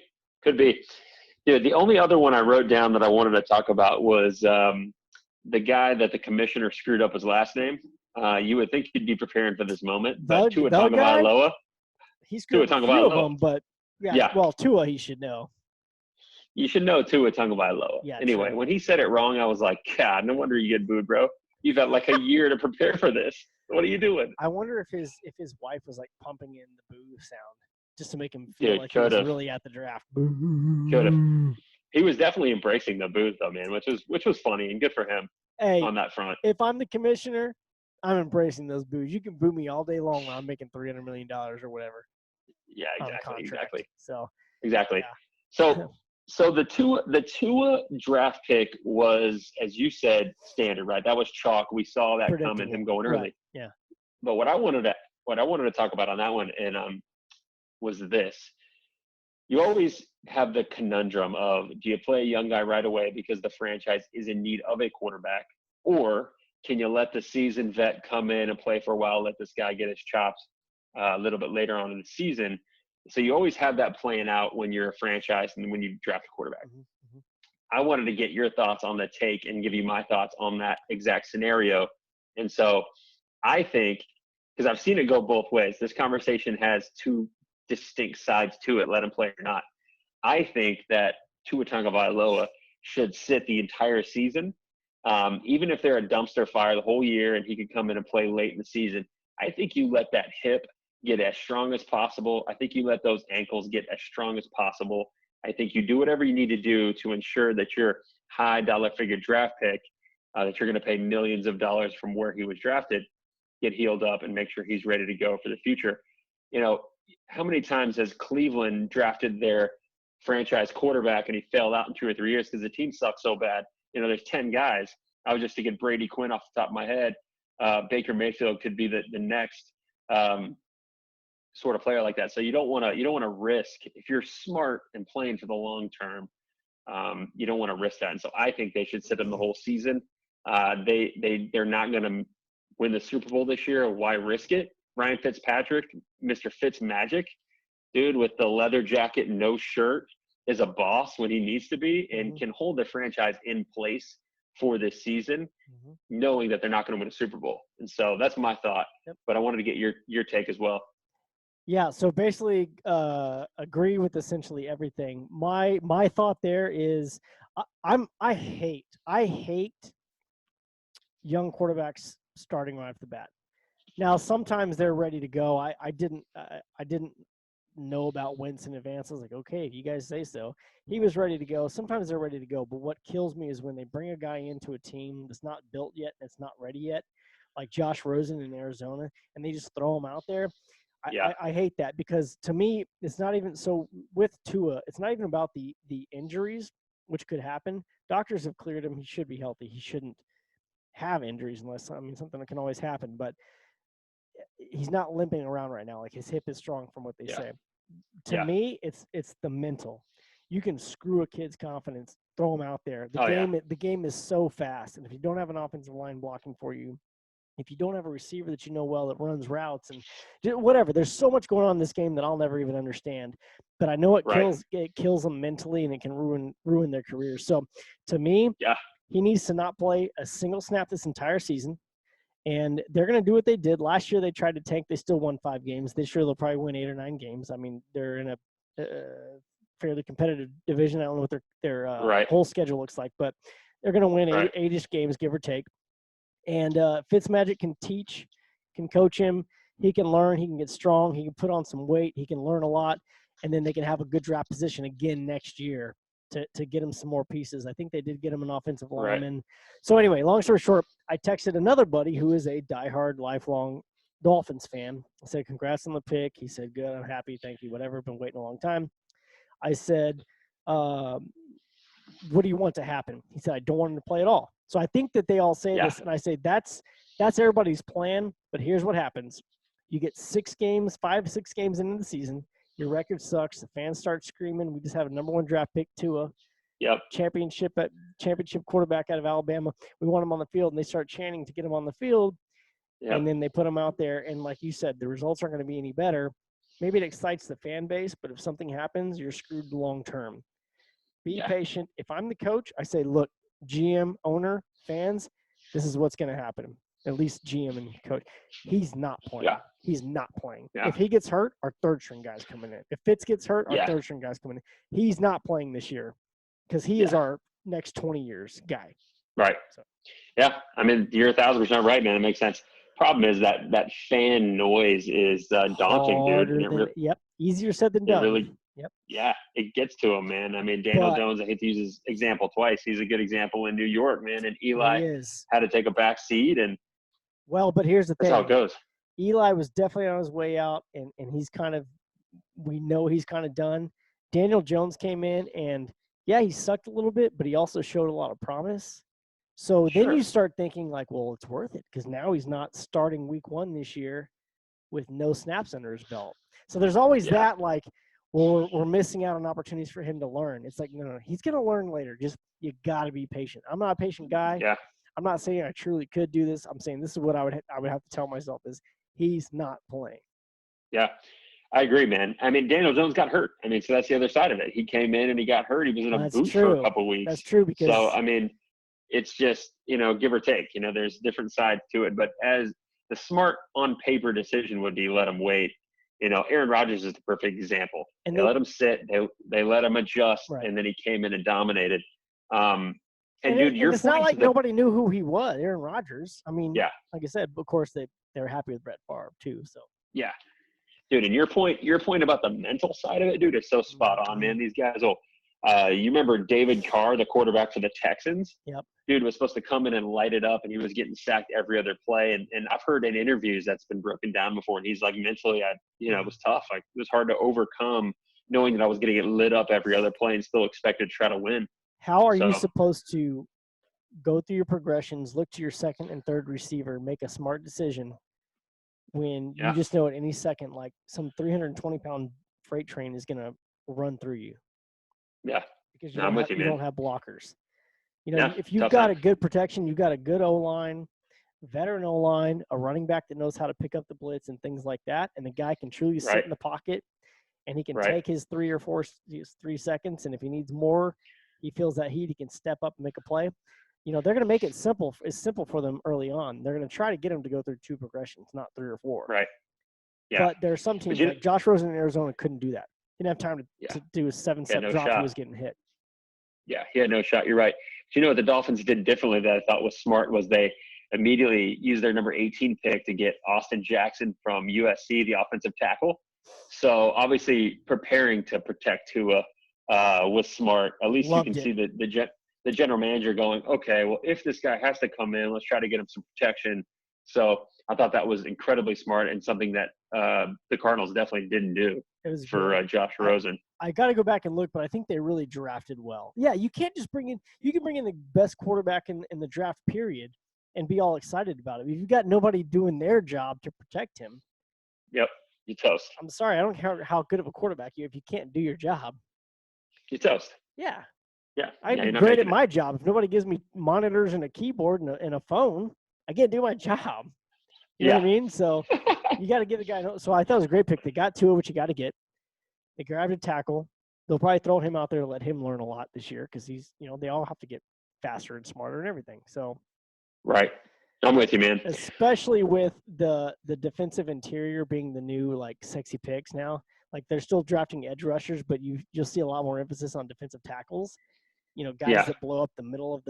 Dude, the only other one I wrote down that I wanted to talk about was the guy that the commissioner screwed up his last name. You would think he'd be preparing for this moment, but Tua Tagovailoa. He screwed up a few of them, but well, Tua he should know. You should know Tua Tagovailoa. Yeah, anyway, when he said it wrong, I was like, God, no wonder you get booed, bro. You've had like a year to prepare for this. What are you doing? I wonder if his wife was like pumping in the boo sound just to make him feel like he was really at the draft. Could have. He was definitely embracing the booze though, man, which was funny and good for him on that front. If I'm the commissioner, I'm embracing those boos. You can boo me all day long when I'm making $300 million or whatever. Yeah, exactly. So exactly. Yeah. So the Tua draft pick was, as you said, standard, right? That was chalk. We saw that coming, him going early. Right. Yeah. But what I wanted to talk about on that one was this. You always have the conundrum of, do you play a young guy right away because the franchise is in need of a quarterback, or Can you let the seasoned vet come in and play for a while, let this guy get his chops a little bit later on in the season? So you always have that playing out when you're a franchise and when you draft a quarterback. Mm-hmm. I wanted to get your thoughts on the take and give you my thoughts on that exact scenario. And so I think, because I've seen it go both ways, this conversation has two distinct sides to it, let him play or not. I think that Tua Tagovailoa should sit the entire season. Even if they're a dumpster fire the whole year and he could come in and play late in the season, I think you let that hip get as strong as possible. I think you let those ankles get as strong as possible. I think you do whatever you need to do to ensure that your high dollar figure draft pick that you're going to pay millions of dollars from where he was drafted get healed up and make sure he's ready to go for the future. You know, how many times has Cleveland drafted their franchise quarterback and he failed out in 2 or 3 years because the team sucks so bad? You know, there's 10 guys. I was just thinking Brady Quinn off the top of my head. Baker Mayfield could be the next sort of player like that. So you don't want to risk, if you're smart and playing for the long term, you don't want to risk that. And so I think they should sit him the whole season. They're not going to win the Super Bowl this year. Why risk it? Ryan Fitzpatrick, Mr. Fitzmagic, dude with the leather jacket, no shirt, is a boss when he needs to be and can hold the franchise in place for this season, knowing that they're not going to win a Super Bowl. And so that's my thought. Yep. But I wanted to get your take as well. Yeah, so basically agree with essentially everything. My thought there is I hate young quarterbacks starting right off the bat. Now sometimes they're ready to go. I didn't know about Wentz in advance. I was like, okay, if you guys say so. He was ready to go. Sometimes they're ready to go, but what kills me is when they bring a guy into a team that's not built yet and it's not ready yet, like Josh Rosen in Arizona, and they just throw him out there. I hate that, because to me, it's not even so with Tua. It's not even about the injuries, which could happen. Doctors have cleared him. He should be healthy. He shouldn't have injuries unless, something that can always happen. But he's not limping around right now. Like, his hip is strong from what they say. To me, it's the mental. You can screw a kid's confidence, throw him out there. The game is so fast, and if you don't have an offensive line blocking for you, if you don't have a receiver that you know well that runs routes and whatever, there's so much going on in this game that I'll never even understand. But I know it kills them mentally, and it can ruin their careers. So to me, he needs to not play a single snap this entire season. And they're going to do what they did. Last year they tried to tank. They still won 5 games. This year they'll probably win 8 or 9 games. I mean, they're in a fairly competitive division. I don't know what their whole schedule looks like, but they're going to win 8-ish games, give or take. And Fitzmagic can teach, can coach him. He can learn. He can get strong. He can put on some weight. He can learn a lot. And then they can have a good draft position again next year to get him some more pieces. I think they did get him an offensive lineman. Right. So anyway, long story short, I texted another buddy who is a diehard, lifelong Dolphins fan. I said, congrats on the pick. He said, good, I'm happy, thank you, whatever. Been waiting a long time. I said, what do you want to happen? He said, I don't want him to play at all. So I think that they all say this, and I say that's everybody's plan, but here's what happens. You get 5-6 games into the season. Your record sucks. The fans start screaming. We just have a number 1 draft pick, Tua. Yep. Championship quarterback out of Alabama. We want him on the field, and they start chanting to get him on the field. Yep. And then they put him out there, and like you said, the results aren't going to be any better. Maybe it excites the fan base, but if something happens, you're screwed long term. Be patient. If I'm the coach, I say, look, GM, owner, fans, this is what's going to happen. At least GM and coach. He's not playing. Yeah. He's not playing. Yeah. If he gets hurt, our third-string guy's coming in. If Fitz gets hurt, our third-string guy's coming in. He's not playing this year because he is our next 20 years guy. Right. So. Yeah. I mean, you're 1,000% right, man. It makes sense. Problem is that fan noise is daunting, dude. Easier said than done. Really, yeah, it gets to him, man. I mean, Daniel Jones, I hate to use his example twice. He's a good example in New York, man. And Eli had to take a back seat. But here's the thing. That's how it goes. Eli was definitely on his way out, and he's we know he's kind of done. Daniel Jones came in, and he sucked a little bit, but he also showed a lot of promise. So then you start thinking like, well, it's worth it because now he's not starting week 1 this year with no snaps under his belt. So there's always that like, well, we're missing out on opportunities for him to learn. It's like, no, he's going to learn later. Just you got to be patient. I'm not a patient guy. Yeah. I'm not saying I truly could do this. I'm saying this is what I would have to tell myself is he's not playing. Yeah, I agree, man. I mean, Daniel Jones got hurt. I mean, so that's the other side of it. He came in and he got hurt. He was in a That's boot for a true. couple weeks. That's true because So, I mean, it's just, give or take. There's different sides to it. But as the smart on paper decision would be let him wait. Aaron Rodgers is the perfect example. And they let him sit. They let him adjust, right. and then he came in and dominated. And dude, your it's not point like to the, nobody knew who he was, Aaron Rodgers. I mean, yeah, like I said, of course they were happy with Brett Favre too. So yeah, dude. And your point about the mental side of it, dude, is so spot on, man. These guys will. You remember David Carr, the quarterback for the Texans? Yep. Dude was supposed to come in and light it up, and he was getting sacked every other play. And I've heard in interviews that's been broken down before. And he's like, mentally, it was tough. Like, it was hard to overcome knowing that I was going to get lit up every other play and still expected to try to win. How are you supposed to go through your progressions, look to your second and third receiver, make a smart decision when you just know at any second, like some 320-pound freight train is going to run through you? Yeah. Because you don't have blockers. If you've got a good protection, you've got a good O-line, veteran O-line, a running back that knows how to pick up the blitz and things like that, and the guy can truly sit in the pocket and he can take his 3 seconds, and if he needs more, he feels that heat, he can step up and make a play. They're going to make it simple. It's simple for them early on. They're going to try to get him to go through 2 progressions, not 3 or 4. Right. Yeah. But there are some teams like Josh Rosen in Arizona couldn't do that. He didn't have time to do a 7-step drop. He was getting hit. Yeah, he had no shot. You're right. So, what the Dolphins did differently that I thought was smart was they immediately used their number 18 pick to get Austin Jackson from USC, the offensive tackle. So obviously preparing to protect Tua was smart. At least you can see the general manager going, okay, well, if this guy has to come in, let's try to get him some protection. So I thought that was incredibly smart and something that the Cardinals definitely didn't do for Josh Rosen. I got to go back and look, but I think they really drafted well. Yeah, you can't just you can bring in the best quarterback in the draft period and be all excited about it. If you've got nobody doing their job to protect him. Yep, you toast. I'm sorry, I don't care how good of a quarterback you are. If you can't do your job, you toast. Yeah. Yeah. I'm great at my job. If nobody gives me monitors and a keyboard and a phone, I can't do my job. You know what I mean? So you got to give the guy. So I thought it was a great pick. They got Tua, which you got to get. They grabbed a tackle. They'll probably throw him out there to let him learn a lot this year because he's, they all have to get faster and smarter and everything. So. Right. I'm with you, man. Especially with the defensive interior being the new, like, sexy picks now. Like, they're still drafting edge rushers, but you'll see a lot more emphasis on defensive tackles. Guys that blow up the middle of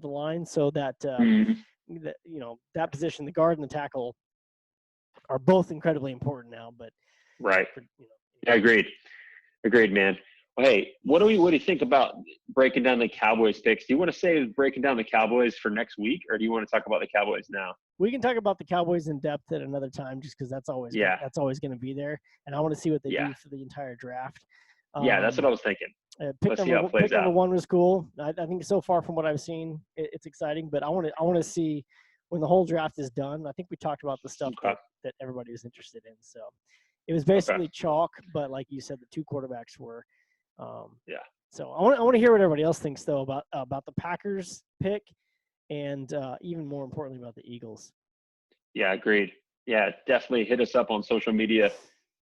the line, so that that position, the guard and the tackle, are both incredibly important now. But yeah, agreed, man. Well, hey, what do you think about breaking down the Cowboys picks? Do you want to say breaking down the Cowboys for next week, or do you want to talk about the Cowboys now? We can talk about the Cowboys in depth at another time, just because that's always going to be there, and I want to see what they do for the entire draft. That's what I was thinking. Pick number 1 was cool. I think so far from what I've seen, it's exciting. But I want to see when the whole draft is done. I think we talked about the stuff that everybody was interested in. So it was basically chalk, but like you said, the 2 quarterbacks were. So I want to hear what everybody else thinks though about the Packers pick, and even more importantly about the Eagles. Yeah, agreed. Yeah, definitely hit us up on social media.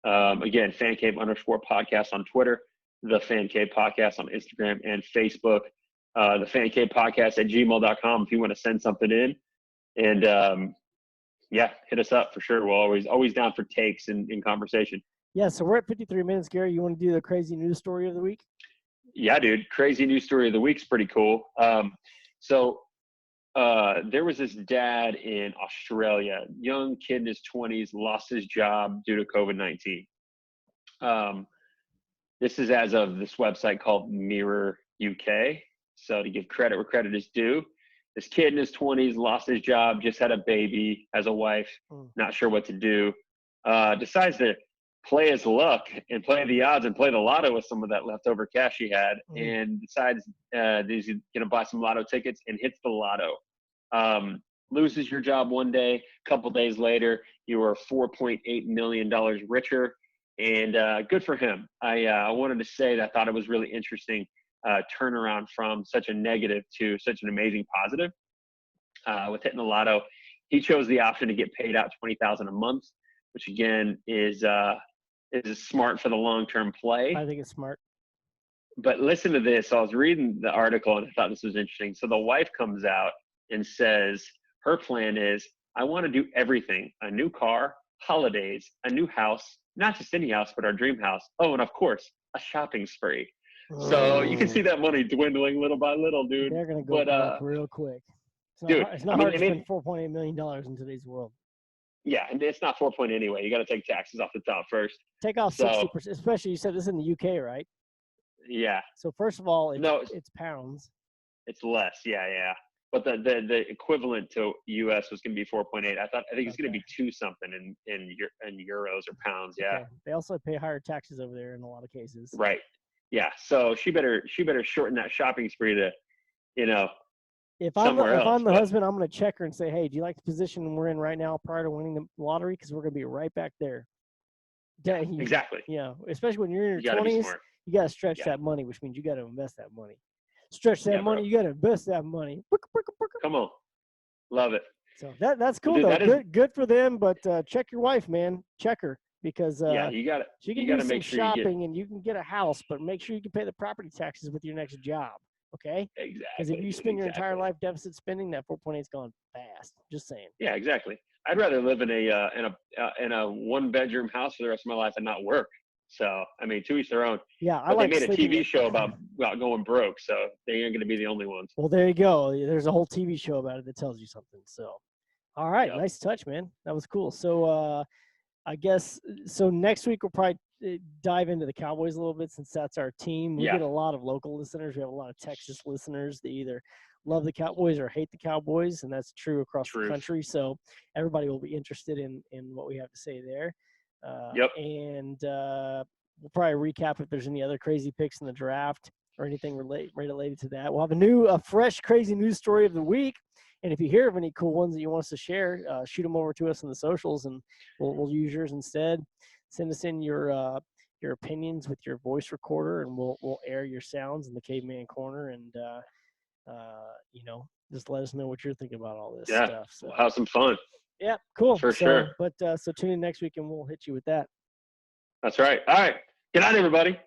Again, FanCave_podcast on Twitter, the FanCave Podcast on Instagram and Facebook, the FanCave Podcast at gmail.com if you want to send something in. And hit us up for sure. We're always down for takes and in conversation. Yeah, so we're at 53 minutes, Gary. You want to do the crazy news story of the week? Yeah, dude. Crazy news story of the week's pretty cool. So there was this dad in Australia, young kid in his 20s, lost his job due to COVID-19. This is as of this website called Mirror UK. So to give credit where credit is due, this kid in his 20s lost his job, just had a baby, has a wife, not sure what to do, decides to play his luck and play the odds and play the lotto with some of that leftover cash he had, and decides he's going to buy some lotto tickets and hits the lotto. Loses your job one day, a couple days later, you are $4.8 million richer, and good for him. I wanted to say that I thought it was really interesting turnaround from such a negative to such an amazing positive. with hitting the lotto. He chose the option to get paid out $20,000 a month, which again is smart for the long-term play. I think it's smart. But listen to this. So I was reading the article and I thought this was interesting. So the wife comes out and says her plan is, I want to do everything: a new car, holidays, a new house, not just any house, but our dream house. Oh, and of course, a shopping spree. So you can see that money dwindling little by little, dude. They're going to go broke real quick. It's not hard to spend $4.8 million in today's world. Yeah, and it's not 4 anyway. You got to take taxes off the top first. Take off 60%, especially you said this is in the UK, right? Yeah. So first of all, it's pounds. It's less, yeah. But the equivalent to US was going to be 4.8. I think it's going to be 2 something in euros or pounds. Yeah. Okay. They also pay higher taxes over there in a lot of cases. Right. Yeah. So she better shorten that shopping spree to, If I'm the husband, I'm going to check her and say, hey, do you like the position we're in right now prior to winning the lottery? Because we're going to be right back there. Yeah, exactly. Yeah. Especially when you're in your 20s. You got to stretch that money, which means you got to invest that money. Stretch that money, bro. You got to invest that money. Come on. Love it. So that's cool, though. Good for them, but check your wife, man. Check her because you got it. She can do some shopping and you can get a house, but make sure you can pay the property taxes with your next job, okay? Exactly. Because if you spend your entire life deficit spending, that 4.8 is gone fast. Just saying. Yeah, exactly. I'd rather live in a 1-bedroom house for the rest of my life and not work. So, I mean, to each their own. Yeah, they made a TV show about going broke, so they ain't going to be the only ones. Well, there you go. There's a whole TV show about it that tells you something. So, all right, nice touch, man. That was cool. So, I guess next week we'll probably dive into the Cowboys a little bit since that's our team. We get a lot of local listeners. We have a lot of Texas listeners that either love the Cowboys or hate the Cowboys, and that's true across the country. So, everybody will be interested in what we have to say there. And we'll probably recap if there's any other crazy picks in the draft or anything related to that. We'll have a fresh, crazy news story of the week. And if you hear of any cool ones that you want us to share, shoot them over to us on the socials, and we'll use yours instead. Send us in your opinions with your voice recorder, and we'll air your sounds in the Caveman Corner, and just let us know what you're thinking about all this stuff. So we'll have some fun. Yeah, cool. For sure. But so tune in next week and we'll hit you with that. That's right. All right. Good night, everybody.